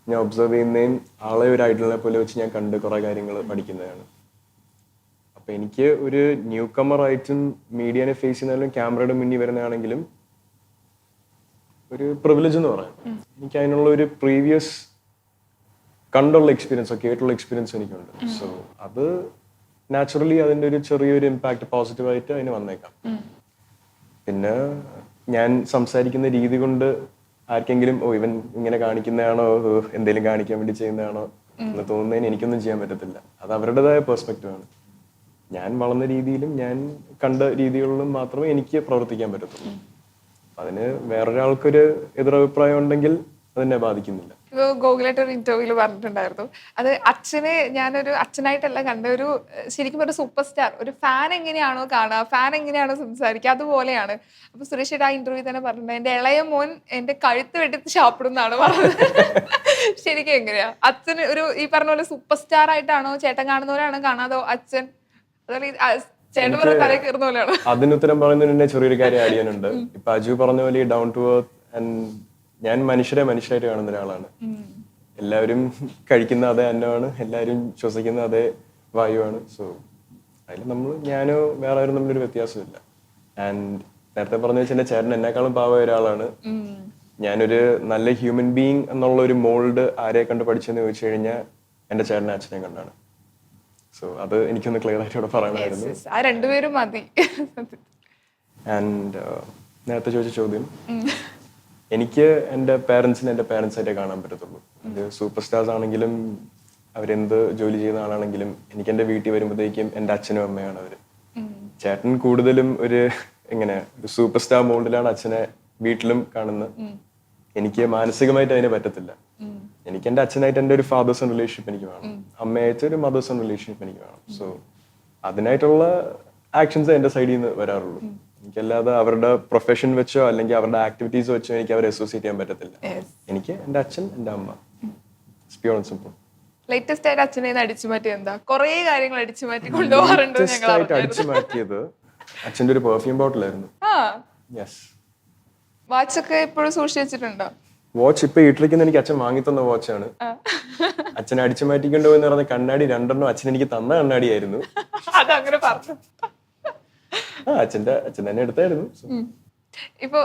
[SPEAKER 1] ഞാൻ ഒബ്സർവ് ചെയ്യുന്നതും ആളെ ഒരു ഐഡലിനെ പോലെ വെച്ച് ഞാൻ കണ്ട് കുറേ കാര്യങ്ങൾ പഠിക്കുന്നതാണ്. അപ്പം എനിക്ക് ഒരു ന്യൂ കമ്മർ ആയിട്ടും മീഡിയനെ ഫേസ് ചെയ്യുന്നതിലും ക്യാമറയുടെ മുന്നിൽ വരുന്നതാണെങ്കിലും ഒരു പ്രിവിലേജ് എന്ന് പറയാം. എനിക്ക് അതിനുള്ള ഒരു പ്രീവിയസ് കണ്ടുള്ള എക്സ്പീരിയൻസോ കേട്ടുള്ള എക്സ്പീരിയൻസോ എനിക്കുണ്ട്. സോ അത് നാച്ചുറലി അതിൻ്റെ ഒരു ചെറിയൊരു ഇമ്പാക്ട് പോസിറ്റീവായിട്ട് അതിന് വന്നേക്കാം. പിന്നെ ഞാൻ സംസാരിക്കുന്ന രീതി കൊണ്ട് ആർക്കെങ്കിലും ഇവൻ ഇങ്ങനെ കാണിക്കുന്നതാണോ, എന്തെങ്കിലും കാണിക്കാൻ വേണ്ടി ചെയ്യുന്നതാണോ എന്ന് തോന്നുന്നതിന് എനിക്കൊന്നും ചെയ്യാൻ പറ്റത്തില്ല. അത് അവരുടേതായ പെർസ്പെക്റ്റീവ് ആണ്. ഞാൻ വളർന്ന രീതിയിലും ഞാൻ കണ്ട രീതികളിലും മാത്രമേ എനിക്ക് പ്രവർത്തിക്കാൻ പറ്റത്തുള്ളൂ. അതിന് വേറൊരാൾക്കൊരു എതിരഭിപ്രായം ഉണ്ടെങ്കിൽ അതെന്നെ ബാധിക്കുന്നില്ല.
[SPEAKER 2] ഇപ്പൊ ഗോകുലായിട്ട് ഒരു ഇന്റർവ്യൂല് പറഞ്ഞിട്ടുണ്ടായിരുന്നു, അത് അച്ഛനെ ഞാനൊരു അച്ഛനായിട്ടല്ല കണ്ട ഒരു ശരിക്കും ഒരു സൂപ്പർ സ്റ്റാർ, ഒരു ഫാൻ എങ്ങനെയാണോ കാണുക, ഫാൻ എങ്ങനെയാണോ സംസാരിക്കുക, അതുപോലെയാണ്. അപ്പൊ സുരേഷ് ആ ഇന്റർവ്യൂ തന്നെ പറഞ്ഞിട്ടുണ്ട്, എന്റെ ഇളയ മോൻ എന്റെ കഴുത്ത് വെട്ടിച്ച് ഷാപ്പിടുന്നാണ് പറഞ്ഞത്. ശരിക്കും എങ്ങനെയാ അച്ഛന് ഒരു ഈ പറഞ്ഞ പോലെ സൂപ്പർ സ്റ്റാർ ആയിട്ടാണോ ചേട്ടൻ കാണുന്ന പോലെയാണോ കാണാതോ അച്ഛൻ ചേട്ടൻ പറഞ്ഞ തലയിൽ കയറുന്ന പോലെയാണോ?
[SPEAKER 1] അതിനുത്തരം പറയുന്നതിന് ചെറിയൊരു കാര്യം ആഡ് ചെയ്യാനുണ്ട്. ഇപ്പൊ അജു പറഞ്ഞ പോലെ ഡൗൺ ടു എർത്ത് ആൻഡ് ഞാൻ മനുഷ്യരായിട്ട് കാണുന്ന ഒരാളാണ്. എല്ലാവരും കഴിക്കുന്ന അതേ അന്നമാണ്, എല്ലാവരും ശ്വസിക്കുന്ന അതേ വായുവാണ്. സോ അതിൽ ഞാനോ വേറെ ആരും തമ്മിലൊരു വ്യത്യാസമില്ല. ആൻഡ് നേരത്തെ പറഞ്ഞ വെച്ചാൽ എന്റെ ചേട്ടൻ എന്നെക്കാളും പാവമായ ഒരാളാണ്. ഞാനൊരു നല്ല ഹ്യൂമൻ ബീങ് എന്നുള്ള ഒരു മോൾഡ് ആരെ കണ്ട് പഠിച്ചെന്ന് ചോദിച്ചു കഴിഞ്ഞാൽ എന്റെ ചേട്ടനെ അച്ഛനെ കണ്ടാണ്. സോ അത് എനിക്കൊന്ന് ക്ലിയർ ആയിട്ട് ഇവിടെ പറയണമായിരുന്നു.
[SPEAKER 2] ആ രണ്ടുപേരും മതി.
[SPEAKER 1] ആൻഡ് നേരത്തെ ചോദിച്ച ചോദ്യം, എനിക്ക് എൻ്റെ പേരൻസിനെ എൻ്റെ പേരൻസായിട്ടേ കാണാൻ പറ്റത്തുള്ളൂ. അത് സൂപ്പർ സ്റ്റാർസ് ആണെങ്കിലും അവരെന്ത് ജോലി ചെയ്യുന്ന ആളാണെങ്കിലും എനിക്ക് എൻ്റെ വീട്ടിൽ വരുമ്പോഴത്തേക്കും എൻ്റെ അച്ഛനും അമ്മയാണ് അവര്. ചേട്ടൻ കൂടുതലും ഒരു ഒരു സൂപ്പർ സ്റ്റാർ മോൾഡിലാണ് അച്ഛനെ വീട്ടിലും കാണുന്നത്. എനിക്ക് മാനസികമായിട്ട് അതിന് പറ്റത്തില്ല. എനിക്ക് എൻ്റെ അച്ഛനായിട്ട് എൻ്റെ ഒരു ഫാദേഴ്സ് ആൻഡ് റിലേഷൻഷിപ്പ് എനിക്ക് വേണം, അമ്മയായിട്ട് ഒരു മദേഴ്സ് ആൻഡ് റിലേഷൻഷിപ്പ് എനിക്ക് വേണം. സോ അതിനായിട്ടുള്ള ആക്ഷൻസ് എൻ്റെ സൈഡിൽ നിന്ന് വരാറുള്ളൂ. എനിക്കല്ലാതെ അവരുടെ പ്രൊഫഷൻ വെച്ചോ അല്ലെങ്കിൽ അവരുടെ ആക്ടിവിറ്റീസ് വെച്ചോ എനിക്ക് അവരെ അസോസിയേറ്റ് ചെയ്യാൻ പറ്റത്തില്ല. എനിക്ക് എൻ്റെ അച്ഛൻ, എൻ്റെ അമ്മ, പ്യൂർ ആൻഡ് സിമ്പിൾ.
[SPEAKER 2] ലേറ്റസ്റ്റ് ആയിട്ട് അച്ഛനെ അടിച്ചു മാറ്റി എന്താ കുറേ കാര്യങ്ങൾ അടിച്ചു മാറ്റി കൊണ്ടുപോകാറുണ്ട്.
[SPEAKER 1] അടിച്ചു മാറ്റിയത് അച്ഛൻ്റെ ഒരു പെർഫ്യൂം ബോട്ടിലായിരുന്നു.
[SPEAKER 2] വാച്ചൊക്കെ ഇപ്പോഴും സൂക്ഷിച്ചു വെച്ചിട്ടുണ്ടോ?
[SPEAKER 1] വാച്ച് ഇപ്പൊ ഇട്ടിരിക്കുന്ന എനിക്ക് അച്ഛൻ വാങ്ങി തന്ന വാച്ചാണ്. അച്ഛനെ അടിച്ചു മാറ്റിക്കൊണ്ടു എന്ന് പറഞ്ഞ കണ്ണാടി 2 അച്ഛൻ എനിക്ക് തന്ന കണ്ണാടിയായിരുന്നു.
[SPEAKER 2] അതങ്ങനെ പറഞ്ഞു.
[SPEAKER 1] അച്ഛൻ തന്നെ എടുത്തായിരുന്നു.
[SPEAKER 2] ഇപ്പൊ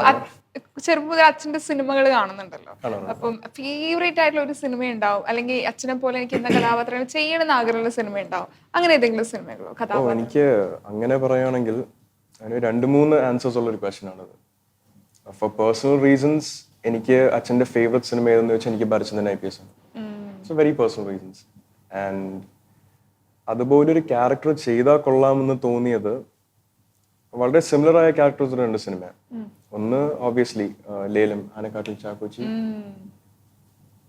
[SPEAKER 2] ചെറുപ്പം മുതൽ അച്ഛന്റെ സിനിമകൾ കാണുന്നുണ്ടല്ലോ, അപ്പം ഫേവറേറ്റ് ആയിട്ടുള്ള ഒരു സിനിമ ഉണ്ടാവും, അല്ലെങ്കിൽ അച്ഛനെ പോലെ എനിക്ക് ഇന്ന കഥാപാത്രങ്ങൾ ചെയ്യണമെന്ന് ആഗ്രഹമുള്ള സിനിമ ഉണ്ടാവും, അങ്ങനെ ഏതെങ്കിലും സിനിമകളോ കഥാപാത്രം?
[SPEAKER 1] എനിക്ക് അങ്ങനെ പറയുകയാണെങ്കിൽ അതിന് 2-3 ആൻസേഴ്സ് ഉള്ള ഒരു ക്വസ്റ്റ്യൻ ആണത്. ഫോർ പേഴ്സണൽ റീസൺസ് എനിക്ക് അച്ഛന്റെ ഫേവറേറ്റ് സിനിമ ഏതെന്ന് വെച്ചാൽ എനിക്ക് ഭരചന്ദ്രൻ IPS ആണ്. So very personal reasons. And അതുപോലൊരു ക്യാരക്ടർ ചെയ്താൽ കൊള്ളാമെന്ന് തോന്നിയത് വളരെ സിമിലർ ആയ ക്യാരക്ടേഴ്സ് 2 സിനിമ. ഒന്ന് ഓബിയസ്ലി ലേലം, ആനക്കാട്ടിൽ ചാക്കോച്ചി,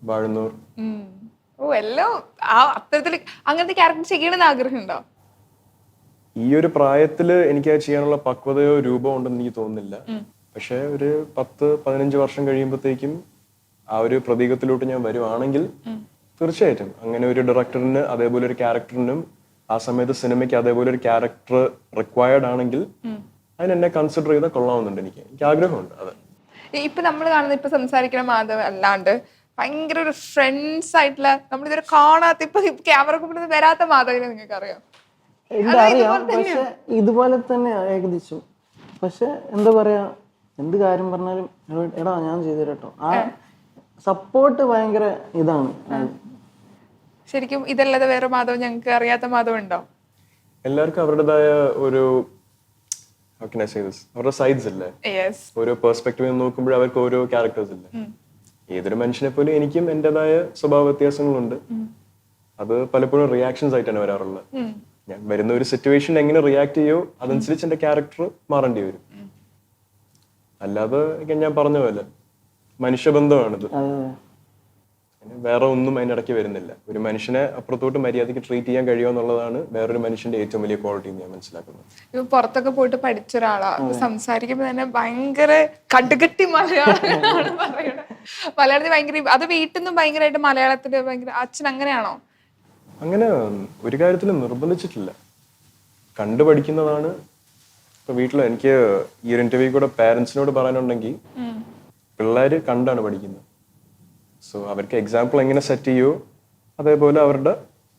[SPEAKER 1] വാഴുന്നൂർ.
[SPEAKER 2] എല്ലാം അത്തരത്തിൽ അങ്ങനത്തെ ക്യാരക്ടർ ചെയ്യണമെന്ന് ആഗ്രഹമുണ്ടോ?
[SPEAKER 1] ഈ ഒരു പ്രായത്തില് എനിക്ക് അത് ചെയ്യാനുള്ള പക്വതയോ രൂപമോ ഉണ്ടെന്ന് എനിക്ക് തോന്നുന്നില്ല. പക്ഷെ ഒരു 10-15 വർഷം കഴിയുമ്പോഴത്തേക്കും ആ ഒരു പ്രതീകത്തിലോട്ട് ഞാൻ വരുവാണെങ്കിൽ തീർച്ചയായിട്ടും അങ്ങനെ ഒരു ഡയറക്ടറിന് അതേപോലെ ഒരു ക്യാരക്ടറിനും ആ സമയത്ത് സിനിമയ്ക്ക് അതേപോലെ ഒരു ക്യാരക്ടർ റിക്വയർഡ് ആണെങ്കിൽ അതിനെന്നെ കൺസിഡർ ചെയ്താൽ കൊള്ളാവുന്നുണ്ട്. എനിക്ക് ആഗ്രഹമുണ്ട്. അതെ,
[SPEAKER 2] ഇപ്പൊ നമ്മൾ കാണുന്ന ഇപ്പൊ സംസാരിക്കുന്ന മാധവ് അല്ലാണ്ട് ഭയങ്കര ഒരു ഫ്രണ്ട്സ് ആയിട്ടുള്ള നമ്മളിതുവരെ കാണാത്ത ഇപ്പൊ ക്യാമറ മുന്നിൽ വരാത്ത മാധവിനെ നിങ്ങൾക്ക് അറിയാം?
[SPEAKER 3] അറിയാം, പക്ഷെ ഇതുപോലെ തന്നെ ഏകദേശം. പക്ഷെ എന്താ പറയാ, എന്ത് കാര്യം പറഞ്ഞാലും എടാ ഞാൻ ചെയ്തു കേട്ടോ, ആ സപ്പോർട്ട് ഭയങ്കര ഇതാണ്.
[SPEAKER 2] ശരിക്കും ഇതല്ലാതെ വേറെ മാധവ് ഞങ്ങൾക്ക് അറിയാത്ത മാധവ് ഉണ്ടോ?
[SPEAKER 1] എല്ലാവർക്കും അവരുടേതായ ഒരു അവരുടെ സൈഡ്സ് ഇല്ലേ, ഓരോ പെർസ്പെക്ടീവ് നോക്കുമ്പോൾ അവർക്ക് ഓരോ ക്യാരക്ടേഴ്സ് ഇല്ലേ. ഏതൊരു മനുഷ്യനെ പോലും എനിക്കും എൻ്റെതായ സ്വഭാവ വ്യത്യാസങ്ങളുണ്ട്. അത് പലപ്പോഴും റിയാക്ഷൻസ് ആയിട്ടാണ് വരാറുള്ളത്. ഞാൻ വരുന്ന ഒരു സിറ്റുവേഷൻ എങ്ങനെ റിയാക്ട് ചെയ്യോ അതനുസരിച്ച് എന്റെ ക്യാരക്ടർ മാറേണ്ടി വരും. അല്ലാതെ ഞാൻ പറഞ്ഞ പോലെ മനുഷ്യബന്ധമാണിത്, വേറെ ഒന്നും അതിൻ്റെ ഇടയ്ക്ക് വരുന്നില്ല. ഒരു മനുഷ്യനെ അപ്പുറത്തോട്ട് മര്യാദയ്ക്ക് ട്രീറ്റ് ചെയ്യാൻ കഴിയുമോ എന്നുള്ളതാണ് വേറൊരു മനുഷ്യന്റെ ഏറ്റവും വലിയ ക്വാളിറ്റി ഞാൻ മനസ്സിലാക്കുന്നത്.
[SPEAKER 2] ഇപ്പൊ പുറത്തൊക്കെ പോയിട്ട് പഠിച്ച ഒരാളാ, സംസാരിക്കുമ്പോ തന്നെ ഭയങ്കര കടുകട്ടി മലയാളമാണ് പറയണത്. മലയാളത്തിൽ ഭയങ്കര, അത് വീട്ടിൽ നിന്നും ഭയങ്കരമായിട്ട് മലയാളത്തില് ഭയങ്കര. അച്ഛൻ അങ്ങനെയാണോ?
[SPEAKER 1] അങ്ങനെ ഒരു കാര്യത്തിലും നിർബന്ധിച്ചിട്ടില്ല, കണ്ടു പഠിക്കുന്നതാണ്. ഇപ്പൊ വീട്ടിൽ എനിക്ക് ഈ ഒരു ഇന്റർവ്യൂ കൂടെ പാരന്റ്സിനോട് പറയാനുണ്ടെങ്കിൽ പിള്ളേര് കണ്ടാണ് പഠിക്കുന്നത്. സോ അവർക്ക് എക്സാമ്പിൾ എങ്ങനെ സെറ്റ് ചെയ്യോ അതേപോലെ അവരുടെ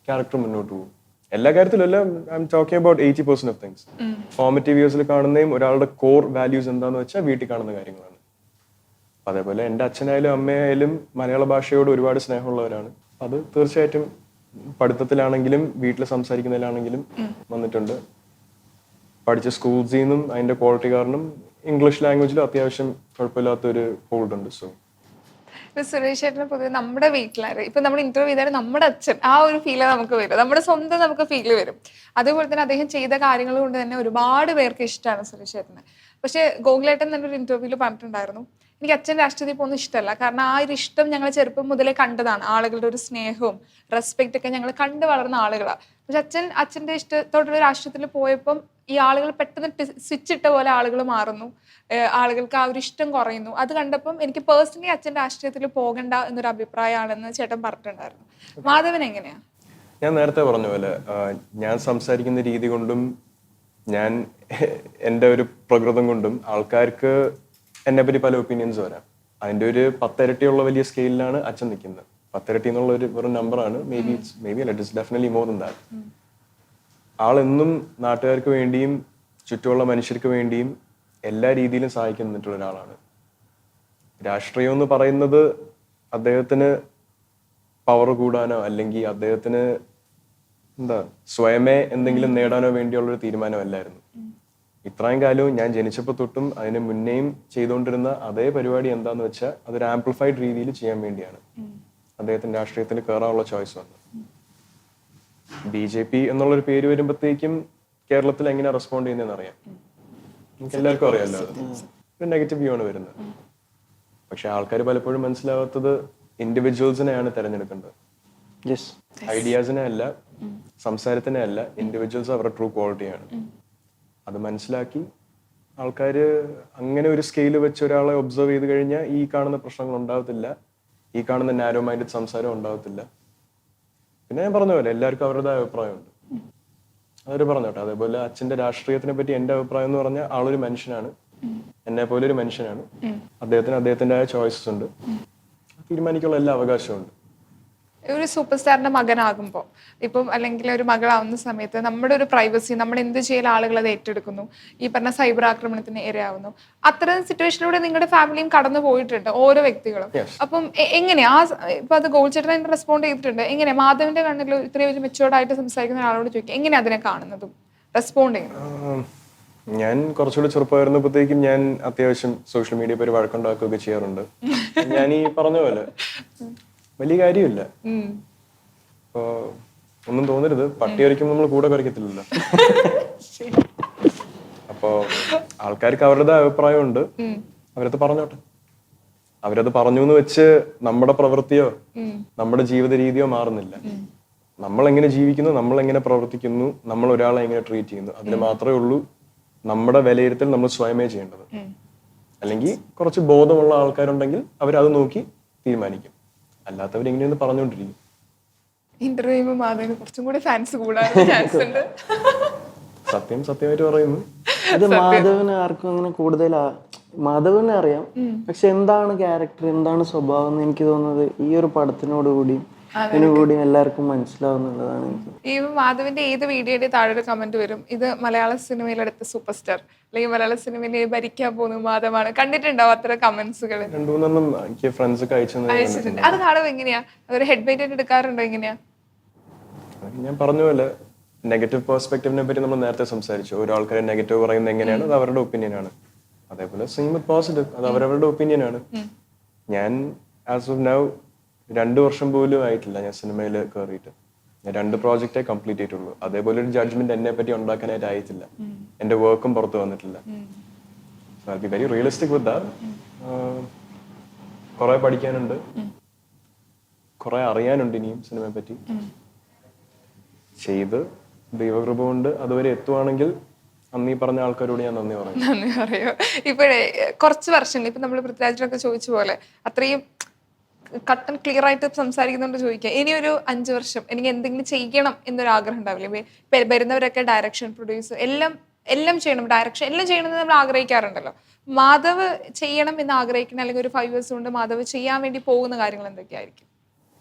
[SPEAKER 1] ക്യാരക്ടർ മുന്നോട്ട് പോകും. എല്ലാ കാര്യത്തിലും അല്ല, I'm talking about 80% of things. Formative ഇയേഴ്സിൽ കാണുന്നതും ഒരാളുടെ കോർ വാല്യൂസ് എന്താന്ന് വെച്ചാൽ വീട്ടിൽ കാണുന്ന കാര്യങ്ങളാണ്. അതേപോലെ എൻ്റെ അച്ഛനായാലും അമ്മയായാലും മലയാള ഭാഷയോട് ഒരുപാട് സ്നേഹമുള്ളവരാണ്. അത് തീർച്ചയായിട്ടും പഠിത്തത്തിലാണെങ്കിലും വീട്ടിൽ സംസാരിക്കുന്നതിലാണെങ്കിലും വന്നിട്ടുണ്ട്. പഠിച്ച സ്കൂൾസിൽ നിന്നും അതിന്റെ ക്വാളിറ്റി കാരണം ഇംഗ്ലീഷ് ലാംഗ്വേജിലും അത്യാവശ്യം കുഴപ്പമില്ലാത്തൊരു ഹോൾഡ് ഉണ്ട്. സോ
[SPEAKER 2] ഇപ്പൊ സുരേഷ് ചേട്ടന് പൊതുവെ നമ്മുടെ വീട്ടിലാര് ഇപ്പൊ നമ്മൾ ഇന്റർവ്യൂ ചെയ്താൽ നമ്മുടെ അച്ഛൻ ആ ഒരു ഫീല് നമുക്ക് വരും, നമ്മുടെ സ്വന്തം നമുക്ക് ഫീല് വരും. അതുപോലെ തന്നെ അദ്ദേഹം ചെയ്ത കാര്യങ്ങൾ കൊണ്ട് തന്നെ ഒരുപാട് പേർക്ക് ഇഷ്ടമാണ് സുരേഷ് ചേട്ടന്. പക്ഷെ ഗോകുലേട്ടൻ എന്നൊരു ഇന്റർവ്യൂവിൽ പറഞ്ഞിട്ടുണ്ടായിരുന്നു, എനിക്ക് അച്ഛൻ രാഷ്ട്രീയത്തിൽ പോകുന്നത് ഇഷ്ടമല്ല, കാരണം ആ ഒരു ഇഷ്ടം ഞങ്ങൾ ചെറുപ്പം മുതലേ കണ്ടതാണ്. ആളുകളുടെ ഒരു സ്നേഹവും റെസ്പെക്റ്റ് ഒക്കെ ഞങ്ങൾ കണ്ടു വളർന്ന ആളുകളാണ്. പക്ഷെ അച്ഛൻ്റെ ഇഷ്ടത്തോടുള്ള രാഷ്ട്രീയത്തിൽ പോയപ്പം ഈ ആളുകൾ പെട്ടെന്ന് സ്വിച്ച് ഇട്ട പോലെ ആളുകൾ മാറുന്നു, ആളുകൾക്ക് ആ ഒരു ഇഷ്ടം കുറയുന്നു. അത് കണ്ടപ്പം എനിക്ക് പേഴ്സണലി അച്ഛൻ രാഷ്ട്രീയത്തിൽ പോകണ്ട എന്നൊരു അഭിപ്രായമാണെന്ന് ചേട്ടൻ പറഞ്ഞിട്ടുണ്ടായിരുന്നു. മാധവൻ എങ്ങനെയാ?
[SPEAKER 1] ഞാൻ നേരത്തെ പറഞ്ഞ പോലെ ഞാൻ സംസാരിക്കുന്ന രീതി കൊണ്ടും ഞാൻ എൻ്റെ ഒരു പ്രകൃതം കൊണ്ടും ആൾക്കാർക്ക് എന്നെ പറ്റി പല ഒപ്പീനിയൻസ് വരാം. അതിന്റെ ഒരു 10 ഇരട്ടിയുള്ള വലിയ സ്കെയിലാണ് അച്ഛൻ നിൽക്കുന്നത്. 10 ഇരട്ടി എന്നുള്ള ഒരു നമ്പറാണ്. മേ ബി അല്ല, it is definitely more than that. ആളെന്നും നാട്ടുകാർക്ക് വേണ്ടിയും ചുറ്റുമുള്ള മനുഷ്യർക്ക് വേണ്ടിയും എല്ലാ രീതിയിലും സഹായിക്കാൻ നിന്നിട്ടുള്ള ഒരാളാണ്. രാഷ്ട്രീയം എന്ന് പറയുന്നത് അദ്ദേഹത്തിന് പവർ കൂടാനോ അല്ലെങ്കിൽ അദ്ദേഹത്തിന് സ്വയമേ എന്തെങ്കിലും നേടാനോ വേണ്ടിയുള്ളൊരു തീരുമാനമല്ലായിരുന്നു. ഇത്രയും കാലവും ഞാൻ ജനിച്ചപ്പോൾ തൊട്ടും അതിന് മുന്നേയും ചെയ്തുകൊണ്ടിരുന്ന അതേ പരിപാടി എന്താന്ന് വെച്ചാൽ അതൊരു ആംപ്ലിഫൈഡ് രീതിയിൽ ചെയ്യാൻ വേണ്ടിയാണ് അദ്ദേഹത്തിന് രാഷ്ട്രീയത്തിൽ കയറാനുള്ള ചോയ്സ് വന്നത്. BJP എന്നുള്ളൊരു പേര് വരുമ്പോഴത്തേക്കും കേരളത്തിൽ എങ്ങനെ റെസ്പോണ്ട് ചെയ്യുന്നതെന്ന് അറിയാം, നമുക്ക് എല്ലാവർക്കും അറിയാമല്ലോ. ഒരു നെഗറ്റീവ് വ്യൂ ആണ് വരുന്നത്. പക്ഷെ ആൾക്കാർ പലപ്പോഴും മനസ്സിലാവാത്തത് ഇൻഡിവിജ്വൽസിനെയാണ് തിരഞ്ഞെടുക്കേണ്ടത്, ഐഡിയാസിനെ അല്ല, സംസാരത്തിനെ അല്ല. ഇൻഡിവിജ്വൽസ് അവരുടെ ട്രൂ ക്വാളിറ്റിയാണ്. അത് മനസ്സിലാക്കി ആൾക്കാർ അങ്ങനെ ഒരു സ്കെയിൽ വെച്ച് ഒരാളെ ഒബ്സർവ് ചെയ്ത് കഴിഞ്ഞാൽ ഈ കാണുന്ന പ്രശ്നങ്ങൾ ഉണ്ടാവത്തില്ല, ഈ കാണുന്ന നാരോ മൈൻഡഡ് സംസാരം ഉണ്ടാവത്തില്ല. പിന്നെ ഞാൻ പറഞ്ഞ പോലെ എല്ലാവർക്കും അവരുടേതായ അഭിപ്രായമുണ്ട്, അവർ പറഞ്ഞോട്ടെ. അതേപോലെ അച്ഛന്റെ രാഷ്ട്രീയത്തിനെ പറ്റി എൻ്റെ അഭിപ്രായം എന്ന് പറഞ്ഞാൽ ആളൊരു മനുഷ്യനാണ്, എന്നെ പോലെ ഒരു മനുഷ്യനാണ്. അദ്ദേഹത്തിന് അദ്ദേഹത്തിൻ്റെതായ ചോയ്സസ് ഉണ്ട്, തീരുമാനിക്കാനുള്ള എല്ലാ അവകാശമുണ്ട്.
[SPEAKER 2] ഒരു സൂപ്പർ സ്റ്റാറിന്റെ മകനാകുമ്പോൾ ഇപ്പം അല്ലെങ്കിൽ ഒരു മകളാവുന്ന സമയത്ത് നമ്മുടെ ഒരു പ്രൈവസി, നമ്മൾ എന്ത് ചെയ്യൽ ആളുകൾ അത് ഏറ്റെടുക്കുന്നു, ഈ പറഞ്ഞ സൈബർ ആക്രമണത്തിന് ഇരയാവുന്നു. അത്തരം സിറ്റുവേഷനിലൂടെ നിങ്ങളുടെ ഫാമിലിയും കടന്നു പോയിട്ടുണ്ട് ഓരോ വ്യക്തികളും. അപ്പം എങ്ങനെയാ ഇപ്പൊ അത് ഗോൾ ചേട്ടൻ റെസ്പോണ്ട് ചെയ്തിട്ടുണ്ട്, എങ്ങനെയാ മാധവന്റെ കണ്ണിൽ ഇത്രയും ഒരു മെച്ചുവേർഡ് ആയിട്ട് സംസാരിക്കുന്ന ഒരാളോട് ചോദിക്കുക എങ്ങനെയാ അതിനെ കാണുന്നതും റെസ്പോണ്ട് ചെയ്യുന്നതും?
[SPEAKER 1] ഞാൻ കുറച്ചുകൂടി ചെറുപ്പമായിരുന്നപ്പോഴത്തേക്കും ഞാൻ അത്യാവശ്യം സോഷ്യൽ മീഡിയ പേര് വഴക്കുണ്ടാക്കുകയൊക്കെ ചെയ്യാറുണ്ട്. ഞാൻ ഈ പറഞ്ഞ പോലെ വലിയ കാര്യമില്ല. ഇപ്പോ ഒന്നും തോന്നരുത്, പട്ടി വരയ്ക്കുമ്പോൾ നമ്മൾ കൂടെ വരയ്ക്കത്തില്ലല്ലോ. അപ്പോ ആൾക്കാർക്ക് അവരുടെ അഭിപ്രായമുണ്ട്, അവരത് പറഞ്ഞോട്ടെ. അവരത് പറഞ്ഞു എന്ന് വെച്ച് നമ്മുടെ പ്രവൃത്തിയോ നമ്മുടെ ജീവിത രീതിയോ മാറുന്നില്ല. നമ്മൾ എങ്ങനെ ജീവിക്കുന്നു, നമ്മൾ എങ്ങനെ പ്രവർത്തിക്കുന്നു, നമ്മൾ ഒരാളെ എങ്ങനെ ട്രീറ്റ് ചെയ്യുന്നു, അതിന് മാത്രമേ ഉള്ളൂ നമ്മുടെ വിലയിരുത്തൽ നമ്മൾ സ്വയമേ ചെയ്യേണ്ടത്. അല്ലെങ്കിൽ കുറച്ച് ബോധമുള്ള ആൾക്കാരുണ്ടെങ്കിൽ അവരത് നോക്കി തീരുമാനിക്കും, അല്ലാത്തവർ ഇങ്ങനെയൊന്ന് പറഞ്ഞുകൊണ്ടിരിക്കും.
[SPEAKER 2] ഇന്റർവ്യൂ ചെയ്യുമ്പോൾ മാധവന് കുറച്ചും കൂടി ഫാൻസ് കൂടാൻ ചാൻസ് ഉണ്ട്.
[SPEAKER 1] സത്യമായിട്ട് പറയുന്നു.
[SPEAKER 3] ഇത് മാധവന് ആർക്കും അങ്ങനെ കൂടുതൽ മാധവനെ അറിയാം, പക്ഷെ എന്താണ് ക്യാരക്ടർ, എന്താണ് സ്വഭാവം എന്ന് എനിക്ക് തോന്നുന്നത് ഈ ഒരു പടത്തിനോട് കൂടി ഇതിനുകൂടി എല്ലാവർക്കും മനസ്സിലാവുന്നുള്ളതാണ് എനിക്ക്.
[SPEAKER 2] ഈ മാധവന്റെ ഏത് വീഡിയോയുടെ താഴെ ഒരു കമന്റ് വരും, ഇത് മലയാള സിനിമയിലെടുത്ത സൂപ്പർ സ്റ്റാർ അല്ലെങ്കിൽ മലയാള സിനിമയിലെ ഭരിക്കാൻ പോകുന്ന മാധവമാണ്. കണ്ടിട്ടുണ്ടാവും അത്ര കമന്റ്സുകൾ? അയച്ചിട്ടുണ്ട്. അത് കാണുമ്പോൾ എങ്ങനെയാ, ഒരു ഹെഡ് ബൈറ്റ് ആയിട്ട് എടുക്കാറുണ്ടോ? എങ്ങനെയാ?
[SPEAKER 1] ഞാൻ പറഞ്ഞ പോലെ നെഗറ്റീവ് പെർസ്പെക്റ്റീവിനെ പറ്റി നമ്മൾ നേരത്തെ സംസാരിച്ചു. ഓരോ ആൾക്കാരെ നെഗറ്റീവ് പറയുന്നത് എങ്ങനെയാണ്, അത് അവരുടെ ഒപ്പീനിയൻ ആണ്. അതേപോലെ സെയിം വിത്ത് പോസിറ്റീവ്, അത് അവരവരുടെ ഒപ്പീനിയൻ ആണ്. ഞാൻ ആസ് ഓഫ് നൗ 2 വർഷം പോലും ആയിട്ടില്ല ഞാൻ സിനിമയിൽ കയറിയിട്ട്. ഞാൻ 2 പ്രോജക്റ്റേ കംപ്ലീറ്റ് ചെയ്തിട്ടുള്ളൂ. അതേപോലെ ഒരു ജഡ്ജ്മെന്റ് എന്നെ പറ്റി ഉണ്ടാക്കാനായിട്ട് ആയിട്ടില്ല. എന്റെ വർക്കും പുറത്ത് വന്നിട്ടില്ല. So I'll be very realistic with that. കുറെ പഠിക്കാനുണ്ട്, കുറെ അറിയാനുണ്ട് ഇനിയും സിനിമയെ പറ്റി. ചെയ്ത് ദൈവകൃപ കൊണ്ട് അതുവരെ എത്തുവാണെങ്കിൽ അന്ന് ഈ പറഞ്ഞ ആൾക്കാരോട് ഞാൻ നന്ദി പറയും.
[SPEAKER 2] നന്ദി പറയോ. ഇപ്പോഴേ കുറച്ച് വർഷങ്ങൾ ഇപ്പൊ നമ്മൾ പൃഥ്വിരാജിനൊക്കെ ചോദിച്ച പോലെ അത്രയും കട്ട് ആൻഡ് ക്ലിയർ ആയിട്ട് സംസാരിക്കുന്നുണ്ട് ചോദിക്കുക. ഇനി ഒരു 5 വർഷം എനിക്ക് എന്തെങ്കിലും ചെയ്യണം എന്നൊരു ആഗ്രഹം ഉണ്ടാവില്ലേ? വരുന്നവരൊക്കെ ഡയറക്ഷൻ, പ്രൊഡ്യൂസർ എല്ലാം ചെയ്യണം, ഡയറക്ഷൻ എല്ലാം ചെയ്യണം എന്ന് നമ്മൾ ആഗ്രഹിക്കാറുണ്ടല്ലോ. മാധവ് ചെയ്യണം എന്ന് ആഗ്രഹിക്കുന്ന അല്ലെങ്കിൽ ഒരു 5 years കൊണ്ട് മാധവ് ചെയ്യാൻ വേണ്ടി പോകുന്ന കാര്യങ്ങൾ എന്തൊക്കെയായിരിക്കും?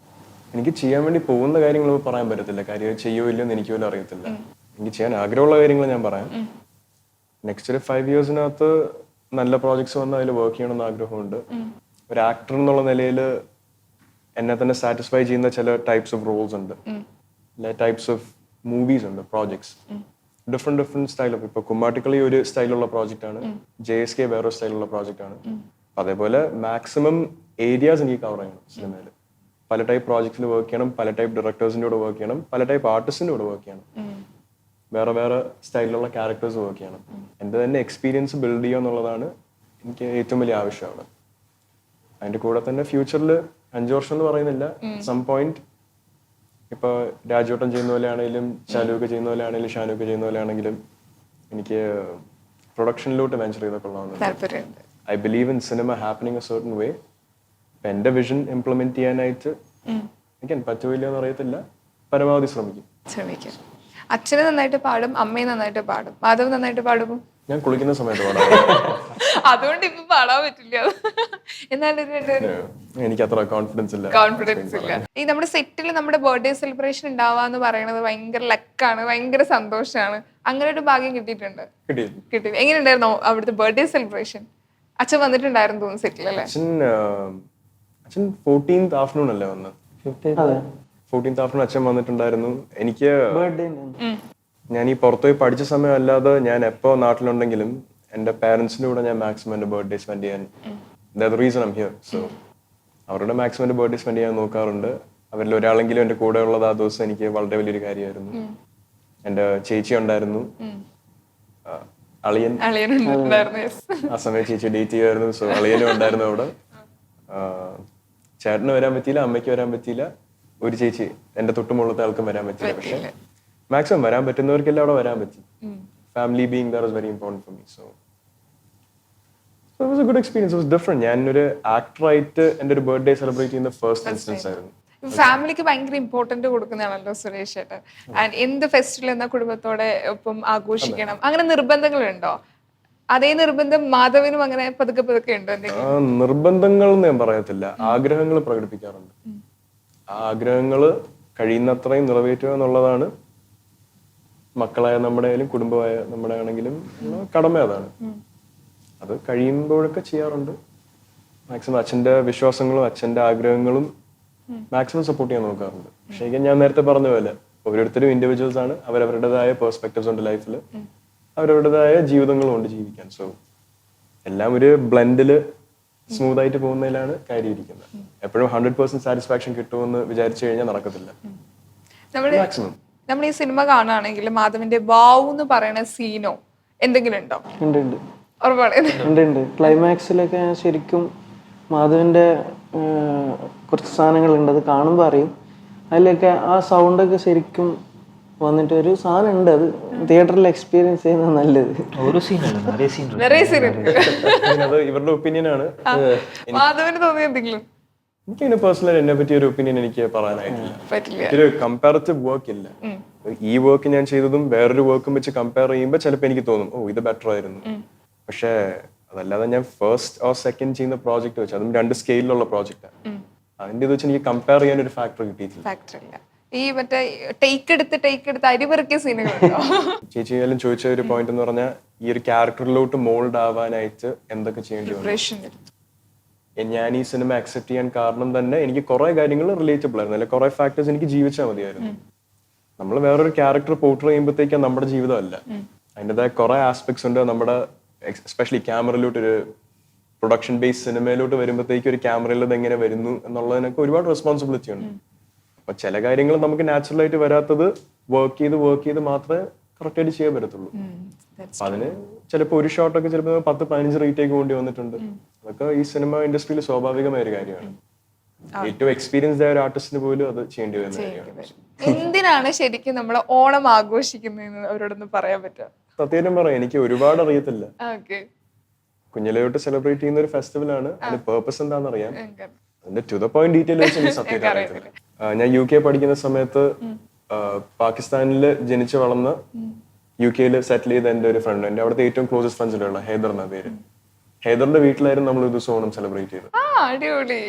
[SPEAKER 1] എനിക്ക് ചെയ്യാൻ വേണ്ടി പോകുന്ന കാര്യങ്ങൾ പറയാൻ പറ്റത്തില്ല. കാര്യം ചെയ്യോ ഇല്ലയോ എന്ന് എനിക്ക് പോലും അറിയത്തില്ല. എനിക്ക് ചെയ്യാൻ ആഗ്രഹമുള്ള കാര്യങ്ങൾ ഞാൻ പറയാം. നെക്സ്റ്റ് ഒരു 5 yearsനകത്ത് നല്ല പ്രോജക്ട്സ് വന്ന് അതിൽ വർക്ക് ചെയ്യണമെന്ന് ആഗ്രഹമുണ്ട്. ഒരു ആക്ടർ എന്നുള്ള നിലയിൽ എന്നെ തന്നെ സാറ്റിസ്ഫൈ ചെയ്യുന്ന ചില ടൈപ്സ് ഓഫ് റോൾസ് ഉണ്ട്, ടൈപ്സ് ഓഫ് മൂവീസ് ഉണ്ട്, പ്രോജക്ട്സ് ഡിഫറെന്റ് സ്റ്റൈൽ ഓഫ്. ഇപ്പൊ കുമ്മാട്ടിക്കളി ഒരു സ്റ്റൈലുള്ള പ്രോജക്റ്റ് ആണ്, JSK വേറെ സ്റ്റൈലുള്ള പ്രോജക്റ്റ് ആണ്. അതേപോലെ മാക്സിമം ഏരിയാസ് എനിക്ക് കവർ ചെയ്യണം സിനിമയിൽ. പല ടൈപ്പ് പ്രോജക്ട്സിൽ വർക്ക് ചെയ്യണം, പല ടൈപ്പ് ഡയറക്ടേഴ്സിന്റെ കൂടെ വർക്ക് ചെയ്യണം, പല ടൈപ്പ് ആർട്ടിസ്റ്റിന്റെ കൂടെ വർക്ക് ചെയ്യണം, വേറെ വേറെ സ്റ്റൈലിലുള്ള ക്യാരക്ടേഴ്സ് വർക്ക് ചെയ്യണം. എൻ്റെ തന്നെ എക്സ്പീരിയൻസ് ബിൽഡ് ചെയ്യുക എന്നുള്ളതാണ് എനിക്ക് ഏറ്റവും വലിയ ആവശ്യമാണ്. അതിന്റെ കൂടെ തന്നെ ഫ്യൂച്ചറിൽ 5 വർഷം എന്ന് പറയുന്നില്ല, സം പോയിന്റ് ഇപ്പൊ രാജോട്ടൻ ചെയ്യുന്ന പോലെ ആണെങ്കിലും, ശാലുവൊക്കെ ചെയ്യുന്ന പോലെ ആണെങ്കിലും, ഷാനുവൊക്കെ ചെയ്യുന്ന പോലെ ആണെങ്കിലും എനിക്ക് പ്രൊഡക്ഷനിലോട്ട് വെഞ്ചർ ചെയ്ത കൊള്ളാവുന്നുണ്ട്. I believe in cinema happening a certain way. എന്റെ വിഷൻ ഇംപ്ലിമെന്റ് ചെയ്യാനായിട്ട് എനിക്ക് പറ്റുമില്ല എന്ന് അറിയത്തില്ല, പരമാവധി ശ്രമിക്കും.
[SPEAKER 2] അച്ഛന് നന്നായിട്ട് പാടും, അമ്മയും നന്നായിട്ട് പാടും, മാധവ് നന്നായിട്ട് പാടുമോ?
[SPEAKER 1] ഞാൻ കുളിക്കുന്ന സമയത്ത് പാടാം.
[SPEAKER 2] അതുകൊണ്ട് ഇപ്പൊ പാടാൻ പറ്റില്ല. എന്നാലും
[SPEAKER 1] എനിക്ക് അത്ര കോൺഫിഡൻസ്
[SPEAKER 2] ഇല്ല. ഈ നമ്മുടെ സെറ്റിൽ നമ്മുടെ ബർത്ത്ഡേ സെലിബ്രേഷൻ ഉണ്ടാവാന്ന് പറയുന്നത് ഭയങ്കര ലക്കാണ്, ഭയങ്കര സന്തോഷമാണ്. അങ്ങനെ ഒരു ഭാഗ്യം കിട്ടിയിട്ടുണ്ട്? കിട്ടിയില്ല. എങ്ങനെയുണ്ടായിരുന്നു അവിടുത്തെ ബർത്ത്ഡേ സെലിബ്രേഷൻ? അച്ഛൻ വന്നിട്ടുണ്ടായിരുന്നു തോന്നുന്നു സെറ്റിൽ അല്ലേ?
[SPEAKER 1] അച്ഛൻ 14th afternoon അല്ലേ വന്നത്? 14th afternoon അച്ഛൻ വന്നിട്ടുണ്ടായിരുന്നു. എനിക്ക് ഞാൻ ഈ പുറത്തുപോയി പഠിച്ച സമയം അല്ലാതെ ഞാൻ എപ്പോ നാട്ടിലുണ്ടെങ്കിലും എന്റെ പാരന്റ്സിന്റെ കൂടെ ഞാൻ മാക്സിമം എന്റെ ബർത്ത്ഡേ സ്പെൻഡ് ചെയ്യാൻ, that reason I am here. So അവരുടെ മാക്സിമം എന്റെ ബർത്ത്ഡേ സ്പെൻഡ് ചെയ്യാൻ നോക്കാറുണ്ട്. അവരിൽ ഒരാളെങ്കിലും എന്റെ കൂടെ ഉള്ളത് ആ ദിവസം എനിക്ക് വളരെ വലിയൊരു കാര്യമായിരുന്നു. എന്റെ ചേച്ചി ഉണ്ടായിരുന്നു, അളിയൻ ആ സമയം ചേച്ചി ഡേറ്റ് ചെയ്യുമായിരുന്നു. സോ അളിയനും ഉണ്ടായിരുന്നു അവിടെ. ചേട്ടന് വരാൻ പറ്റിയില്ല, അമ്മയ്ക്ക് വരാൻ പറ്റിയില്ല, ഒരു ചേച്ചി എന്റെ തൊട്ടുമുള്ളത്തെ ആൾക്കും വരാൻ പറ്റില്ല. പക്ഷെ മാക്സിമം വരാൻ പറ്റുന്നവർക്കെല്ലാം അവിടെ വരാൻ പറ്റി. Family being that was very important for me. So it was A good experience. It was different. ഞാനൊരു ആക്ടറായിട്ട് എന്റെ ഒരു ബർത്ത്ഡേ സെലിബ്രേറ്റ് ചെയ്യുന്ന ഫസ്റ്റ് ഇൻസ്റ്റൻസ് ആയിരുന്നു.
[SPEAKER 2] ഫാമിലിക്ക് ഭയങ്കര ഇമ്പോർട്ടന്റ് കൊടുക്കുന്നതാണല്ലോ സുരേഷ് ചേട്ടൻ. ആൻഡ് എന്ത് ഫെസ്റ്റിവൽ എന്ന കുടുംബത്തോടെ ഒപ്പം ആഘോഷിക്കണം, അങ്ങനെ നിർബന്ധങ്ങളുണ്ടോ? അതേ നിർബന്ധം മാധവനും അങ്ങനെ പതുക്കെ പതുക്കെ ഉണ്ടോ?
[SPEAKER 1] നിർബന്ധങ്ങൾ എന്ന് ഞാൻ പറയത്തില്ല, ആഗ്രഹങ്ങൾ പ്രകടിപ്പിക്കാറുണ്ട്. ആ ആഗ്രഹങ്ങൾ കഴിയുന്നത്രയും നിറവേറ്റുക എന്നുള്ളതാണ് മക്കളായ നമ്മുടെ ആയാലും കുടുംബമായ നമ്മുടെ ആണെങ്കിലും കടമ. അതാണ്. അത് കഴിയുമ്പോഴൊക്കെ ചെയ്യാറുണ്ട്. മാക്സിമം അച്ഛന്റെ വിശ്വാസങ്ങളും അച്ഛന്റെ ആഗ്രഹങ്ങളും മാക്സിമം സപ്പോർട്ട് ചെയ്യാൻ നോക്കാറുണ്ട്. പക്ഷേ ഞാൻ നേരത്തെ പറഞ്ഞ പോലെ ഓരോരുത്തരും ഇൻഡിവിജ്വൽസ് ആണ്. അവരവരുടേതായ പെർസ്പെക്റ്റീവ്സ് ഉണ്ട് ലൈഫിൽ, അവരവരുടേതായ ജീവിതങ്ങളും ഉണ്ട് ജീവിക്കാൻ. സോ എല്ലാം ഒരു ബ്ലെൻഡില് സ്മൂത്ത് ആയിട്ട് പോകുന്നതിലാണ് കാര്യം ഇരിക്കുന്നത്. എപ്പോഴും 100% സാറ്റിസ്ഫാക്ഷൻ കിട്ടുമെന്ന് വിചാരിച്ചു കഴിഞ്ഞാൽ നടക്കത്തില്ല. മാക്സിമം
[SPEAKER 2] നമ്മൾ ഈ സിനിമ കാണുകയാണെങ്കിൽ മാധവന്റെ വാവ് എന്ന് പറയുന്ന സീനോ എന്തെങ്കിലും ഉണ്ടോ?
[SPEAKER 3] ഉണ്ട്. ക്ലൈമാക്സിലൊക്കെ ശരിക്കും മാധവന്റെ കുറച്ച് സാധനങ്ങളുണ്ട്, അത് കാണുമ്പോൾ അറിയും. അതിലൊക്കെ ആ സൗണ്ടൊക്കെ ശരിക്കും വന്നിട്ട് ഒരു സാധനം ഉണ്ട്, അത് തിയേറ്ററിൽ എക്സ്പീരിയൻസ് ചെയ്യുന്നത് നല്ലത്.
[SPEAKER 2] ഓരോ
[SPEAKER 1] അത് ഇവരുടെ ഒപ്പീനിയൻ ആണ്.
[SPEAKER 2] മാധവന് തോന്നിയ എന്തെങ്കിലും?
[SPEAKER 1] എനിക്കതിന് പേഴ്സണലി എന്നെ പറ്റി ഒരു ഒപ്പീനിയൻ എനിക്ക് പറയാനായിട്ടില്ല. ഒരു കമ്പാരറ്റീവ് വർക്ക് ഇല്ല. ഈ വർക്ക് ഞാൻ ചെയ്തതും വേറൊരു വർക്കും വെച്ച് കമ്പയർ ചെയ്യുമ്പോൾ ചിലപ്പോൾ എനിക്ക് തോന്നും ഓ ഇത് ബെറ്റർ ആയിരുന്നു. പക്ഷെ അതല്ലാതെ ഞാൻ ഫസ്റ്റ് ഓർ സെക്കൻഡ് ചെയ്യുന്ന പ്രോജക്റ്റ് വെച്ച്, അതും 2 സ്കെയിലുള്ള പ്രോജക്റ്റാണ്, അതിന്റെ ഇത് വെച്ച് എനിക്ക് കമ്പയർ ചെയ്യാൻ ഒരു ഫാക്ടർ കിട്ടിയിട്ടില്ല.
[SPEAKER 2] ഈ മറ്റേ ടേക്ക് എടുത്ത് അരിപെറുക്കിയ സീനുകളുണ്ടോ?
[SPEAKER 1] ചേച്ചിയാലും ചോദിച്ച ഒരു പോയിന്റ് എന്ന് പറഞ്ഞാൽ ഈ ഒരു ക്യാരക്ടറിലോട്ട് മോൾഡ് ആവാനായിട്ട് എന്തൊക്കെ ചെയ്യേണ്ടി വന്നു. ഞാൻ ഈ സിനിമ അക്സെപ്റ്റ് ചെയ്യാൻ കാരണം തന്നെ എനിക്ക് കുറെ കാര്യങ്ങൾ റിലേറ്റബിൾ ആയിരുന്നു, അല്ലെ കുറെ ഫാക്ടേഴ്സ് എനിക്ക് ജീവിച്ചാൽ മതിയായിരുന്നു. നമ്മൾ വേറൊരു ക്യാരക്ടർ പോർട്രേ ചെയ്യുമ്പോഴത്തേക്കും നമ്മുടെ ജീവിതമല്ല, അതിൻ്റെതായ കുറെ ആസ്പെക്ട്സ് ഉണ്ട്. നമ്മുടെ എസ്പെഷ്യലി ക്യാമറയിലോട്ട് ഒരു പ്രൊഡക്ഷൻ ബേസ് സിനിമയിലോട്ട് വരുമ്പോഴത്തേക്ക് ഒരു ക്യാമറയിൽ അത് എങ്ങനെ വരുന്നു എന്നുള്ളതിനൊക്കെ ഒരുപാട് റെസ്പോൺസിബിലിറ്റി ഉണ്ട്. അപ്പൊ ചില കാര്യങ്ങൾ നമുക്ക് നാച്ചുറൽ ആയിട്ട് വരാത്തത് വർക്ക് ചെയ്ത് മാത്രമേ കറക്റ്റ് ആയിട്ട് ചെയ്യാൻ പറ്റത്തുള്ളൂ. അപ്പൊ അതിന് ചിലപ്പോൾ ഒരു ഷോട്ടൊക്കെ ചിലപ്പോൾ 10-15 റീടേക്ക് വേണ്ടി വന്നിട്ടുണ്ട്. അതൊക്കെ ഈ സിനിമ ഇൻഡസ്ട്രിയിൽ സ്വാഭാവികമായ ഒരു കാര്യമാണ്. ഏറ്റവും എക്സ്പീരിയൻസ്ഡ് ആയ ഒരു ആർട്ടിസ്റ്റിന് പോലും അത് ചെയ്യേണ്ടി വരുന്ന കാര്യമാണ്.
[SPEAKER 2] എന്തിനാണ് ശരിക്കും നമ്മൾ ഓണം ആഘോഷിക്കുന്നതെന്ന് അവരോടൊന്ന് പറയാൻ പറ്റുമോ?
[SPEAKER 1] സത്യം പറയാം, എനിക്ക് ഒരുപാട് അറിയത്തില്ല.
[SPEAKER 2] ഓക്കെ,
[SPEAKER 1] കുഞ്ഞിലെ തൊട്ട് സെലിബ്രേറ്റ് ചെയ്യുന്ന ഒരു ഫെസ്റ്റിവൽ ആണ്. അതിന്റെ പേർപ്പസ് എന്താണെന്ന് അറിയാം. അതിന്റെ ടു ദ പോയിന്റ് ഡീറ്റെയിൽ വെച്ച് എനിക്ക് സത്യം അറിയത്തില്ല. ഞാൻ UK പഠിക്കുന്ന സമയത്ത് പാകിസ്ഥാനിൽ ജനിച്ചു വളർന്ന് UK സെറ്റിൽ ചെയ്ത എന്റെ ഒരു ഫ്രണ്ട്, എന്റെ അവിടുത്തെ ഏറ്റവും ക്ലോസസ്റ്റ് ഫ്രണ്ട്സിലുള്ള ഹൈദർ എന്ന പേര്. ഹൈദറിന്റെ വീട്ടിലായിരുന്നു നമ്മൾ ഒരു ദിവസം ഓണം സെലിബ്രേറ്റ് ചെയ്തത്.
[SPEAKER 2] അടിപൊളി.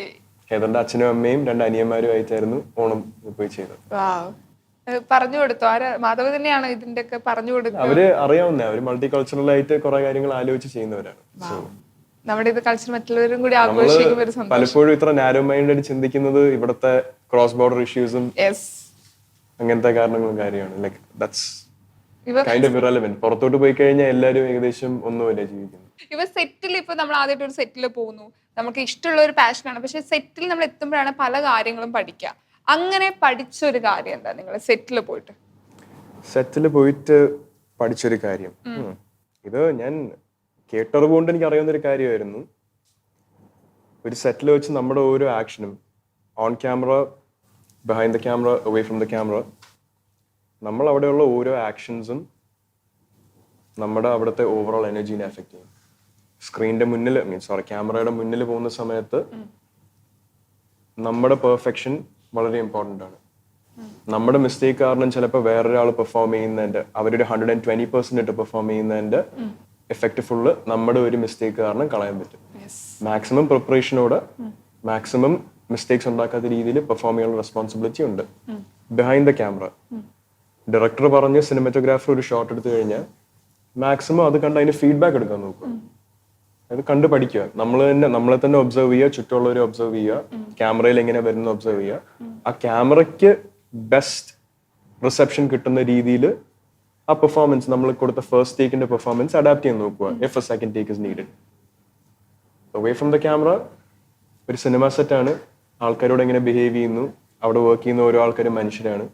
[SPEAKER 1] ഹൈദറിന്റെ അച്ഛനും അമ്മയും 2 അനിയന്മാരും ആയിട്ടായിരുന്നു ഓണം പോയി ചെയ്തത്.
[SPEAKER 2] പറഞ്ഞു കൊടുത്തു ആരാ? മാധവ് തന്നെയാണോ ഇതിന്റെ ഒക്കെ പറഞ്ഞു കൊടുത്തത്?
[SPEAKER 1] അവര് അറിയാവുന്ന, അവര് മൾട്ടി കൾച്ചറൽ ആയിട്ട് കുറെ കാര്യങ്ങൾ ആലോചിച്ച് ചെയ്യുന്നവരാണ്.
[SPEAKER 2] നമ്മുടെ ഇത് കൾച്ചർ മറ്റുള്ളവരും കൂടി ആഘോഷിക്കുമ്പോൾ ഒരു സന്തോഷം.
[SPEAKER 1] പലപ്പോഴും ഇത്ര നാരോ മൈൻഡായിട്ട് ചിന്തിക്കുന്നത് ഇവിടുത്തെ ക്രോസ് ബോർഡർ ഇഷ്യൂസും അങ്ങനത്തെ കാരണങ്ങളും കാര്യമാണ്. Like that's kind of irrelevant. പുറത്തോട്ട് പോയി കഴിഞ്ഞാൽ എല്ലാവരും ഏകദേശം ഒന്നുമല്ല ജീവിക്കുന്നത്.
[SPEAKER 2] ഇവ സെറ്റിൽ ഇപ്പൊ നമ്മൾ ആദ്യമായിട്ട് ഒരു സെറ്റിൽ പോകുന്നു, നമുക്ക് ഇഷ്ടമുള്ള ഒരു പാഷനാണ്, പക്ഷെ സെറ്റിൽ നമ്മൾ എത്തുമ്പോഴാണ് പല കാര്യങ്ങളും പഠിക്കുക. അങ്ങനെ പഠിച്ചൊരു കാര്യം എന്താ നിങ്ങൾ സെറ്റിൽ പോയിട്ട്?
[SPEAKER 1] സെറ്റിൽ പോയിട്ട് പഠിച്ചൊരു കാര്യം, ഇത് ഞാൻ കേട്ടറിവ് കൊണ്ട് എനിക്ക് അറിയാവുന്ന ഒരു കാര്യമായിരുന്നു. ഒരു സെറ്റിൽ വെച്ച് നമ്മുടെ ഓരോ ആക്ഷനും, on camera, behind the camera, away from the camera, നമ്മൾ അവിടെയുള്ള ഓരോ ആക്ഷൻസും നമ്മുടെ അവിടുത്തെ ഓവറോൾ എനർജീനെ എഫക്ട് ചെയ്യും. സ്ക്രീനിന്റെ മുന്നിൽ ക്യാമറയുടെ മുന്നിൽ പോകുന്ന സമയത്ത് നമ്മുടെ പെർഫെക്ഷൻ വളരെ ഇമ്പോർട്ടൻ്റ് ആണ്. നമ്മുടെ മിസ്റ്റേക്ക് കാരണം ചിലപ്പോൾ വേറൊരാൾ പെർഫോം ചെയ്യുന്നതിന്റെ, അവരൊരു 120% പെർഫോം ചെയ്യുന്നതിന്റെ എഫക്റ്റ് ഫുള്ള് നമ്മുടെ ഒരു മിസ്റ്റേക്ക് കാരണം കളയാൻ പറ്റും. മാക്സിമം പ്രിപ്പറേഷനോടെ മാക്സിമം മിസ്റ്റേക്സ് ഉണ്ടാക്കാത്ത രീതിയിൽ പെർഫോം ചെയ്യാനുള്ള റെസ്പോൺസിബിലിറ്റി ഉണ്ട്. ബിഹൈൻഡ് ദ ക്യാമറ ഡയറക്ടർ പറഞ്ഞ് സിനിമാറ്റോഗ്രാഫർ ഒരു ഷോട്ട് എടുത്തു കഴിഞ്ഞാൽ മാക്സിമം അത് കണ്ട് അതിന് ഫീഡ്ബാക്ക് എടുക്കാൻ നോക്കുക. അത് കണ്ട് പഠിക്കുക. നമ്മളെ തന്നെ ഒബ്സർവ് ചെയ്യുക, ചുറ്റുമുള്ളവരെ ഒബ്സർവ് ചെയ്യുക, ക്യാമറയിൽ എങ്ങനെ വരുന്ന ഒബ്സർവ് ചെയ്യുക. ആ ക്യാമറയ്ക്ക് ബെസ്റ്റ് റിസെപ്ഷൻ കിട്ടുന്ന രീതിയിൽ ആ പെർഫോമൻസ്, നമ്മൾ കൊടുത്ത ഫസ്റ്റ് ടേക്കിന്റെ പെർഫോമൻസ് അഡാപ്റ്റ് ചെയ്യാൻ നോക്കുക. If A second take is needed. Away from the camera ഒരു സിനിമ സെറ്റാണ്. ആൾക്കാരോട് എങ്ങനെ ബിഹേവ് ചെയ്യുന്നു, അവിടെ വർക്ക് ചെയ്യുന്ന ഓരോ ആൾക്കാരും മനുഷ്യരാണ്.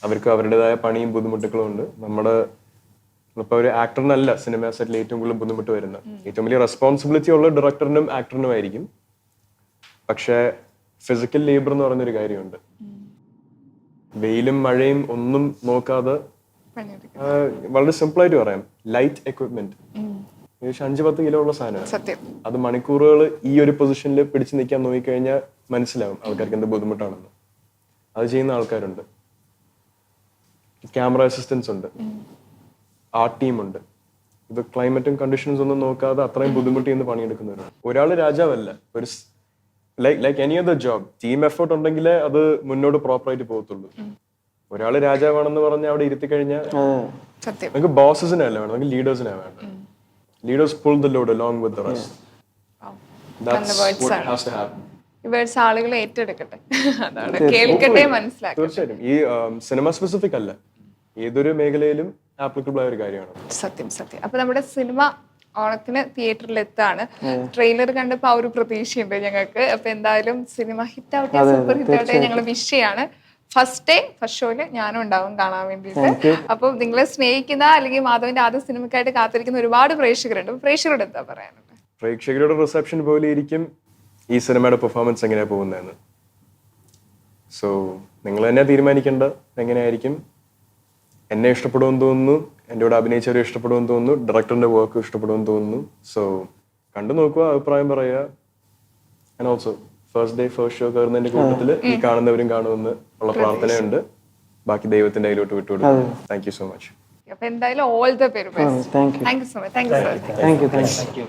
[SPEAKER 1] അവർക്ക് അവരുടേതായ പണിയും ബുദ്ധിമുട്ടുകളും ഉണ്ട്. നമ്മുടെ ഇപ്പൊ ഒരു ആക്ടറിനല്ല സിനിമ സെറ്റിൽ ഏറ്റവും കൂടുതൽ ബുദ്ധിമുട്ട് വരുന്നത്. ഏറ്റവും വലിയ റെസ്പോൺസിബിലിറ്റി ഉള്ള ഡയറക്ടറിനും ആക്ടറിനും ആയിരിക്കും. പക്ഷെ ഫിസിക്കൽ ലേബർ എന്ന് പറയുന്നൊരു കാര്യമുണ്ട്. വെയിലും മഴയും ഒന്നും നോക്കാതെ, വളരെ സിമ്പിൾ ആയിട്ട് പറയാം, ലൈറ്റ് എക്വിപ്മെന്റ്, 5-10 കിലോ ഉള്ള സാധനമാണ്. അത് മണിക്കൂറുകൾ ഈ ഒരു പൊസിഷനിൽ പിടിച്ചു നിൽക്കാൻ നോക്കിക്കഴിഞ്ഞാൽ മനസ്സിലാവും ആൾക്കാർക്ക് എന്ത് ബുദ്ധിമുട്ടാണെന്ന്. അത് ചെയ്യുന്ന ആൾക്കാരുണ്ട്. ക്യാമറ അസിസ്റ്റൻസ് ഉണ്ട്, ആർട്ട് ടീമുണ്ട്. ഇത് ക്ലൈമറ്റും കണ്ടീഷൻസ് ഒന്നും നോക്കാതെ അത്രയും ബുദ്ധിമുട്ടി എന്ന് പണിയെടുക്കുന്നവരാണ്. ഒരാള് രാജാവല്ല. ഒരു like any other job, team effort ഉണ്ടെങ്കിലേ അത് മുന്നോട്ട് പ്രോപ്പറായിട്ട് പോകത്തുള്ളൂ. ഒരാള് രാജാവാണെന്ന് പറഞ്ഞ് അവിടെ ഇരുത്തി കഴിഞ്ഞാൽ നമുക്ക് ബോസസിനെ അല്ല വേണം, നമുക്ക് ലീഡേഴ്സിനെ വേണം. Leaders pull the load along with the rest. That's what has to happen.
[SPEAKER 2] ഇവേഴ്സ് ആളുകൾ ഏറ്റെടുക്കട്ടെ, അതാണ് കേൾക്കട്ടെ, മനസ്സിലാക്കട്ടെ.
[SPEAKER 1] തീർച്ചയായിട്ടും ഈ സിനിമ സ്പെസിഫിക് അല്ല, ഏതൊരു മേഖലയിലും ആപ്ലിക്കബിൾ ആയ ഒരു കാര്യമാണ്.
[SPEAKER 2] സത്യം. അപ്പൊ നമ്മുടെ സിനിമ ഓണത്തിന് തിയേറ്ററിൽ എത്താണ്. ട്രെയിലർ കണ്ടപ്പോ ആ ഒരു പ്രതീക്ഷയുണ്ട് ഞങ്ങൾക്ക്. അപ്പൊ എന്തായാലും സിനിമ ഹിറ്റ് ആവട്ടെ, സൂപ്പർ ഹിറ്റ് ആവട്ടെ, ഞങ്ങൾ വിഷ് ചെയ്യാണ്. ഫസ്റ്റ് ഷോയില് ഞാനും ഉണ്ടാവും കാണാൻ വേണ്ടിയിട്ട്. അപ്പൊ നിങ്ങളെ സ്നേഹിക്കുന്ന അല്ലെങ്കിൽ മാധവന്റെ ആദ്യ സിനിമക്കായിട്ട് കാത്തിരിക്കുന്ന ഒരുപാട് പ്രേക്ഷകരുണ്ട്. പ്രേക്ഷകരോട് എന്താ പറയാനുള്ളത്?
[SPEAKER 1] പ്രേക്ഷകരുടെ റിസപ്ഷൻ പോലെ ഇരിക്കും ഈ സിനിമയുടെ പെർഫോമൻസ് എങ്ങനെയാ പോകുന്നതെന്ന്. സോ നിങ്ങൾ തന്നെ തീരുമാനിക്കേണ്ട എങ്ങനെയായിരിക്കും. എന്നെ ഇഷ്ടപ്പെടുമെന്ന് തോന്നുന്നു, എൻ്റെ കൂടെ അഭിനയിച്ചവരെ ഇഷ്ടപ്പെടുമെന്ന് തോന്നുന്നു, ഡയറക്ടറിന്റെ വർക്ക് ഇഷ്ടപ്പെടുമെന്ന് തോന്നുന്നു. സോ കണ്ടു നോക്കുക, അഭിപ്രായം പറയുക. And also first day first show കയറുന്നതിന്റെ കൂട്ടത്തിൽ ഈ കാണുന്നവരും കാണുമെന്ന് ഉള്ള പ്രാർത്ഥനയുണ്ട്. ബാക്കി ദൈവത്തിന്റെ കയ്യിലോട്ട് വിട്ടുകൊടുക്കും. Thank you so much.
[SPEAKER 2] അപ്പൊ എന്തായാലും all the very best. Thank you so much. Thank you sir.
[SPEAKER 3] Thank U.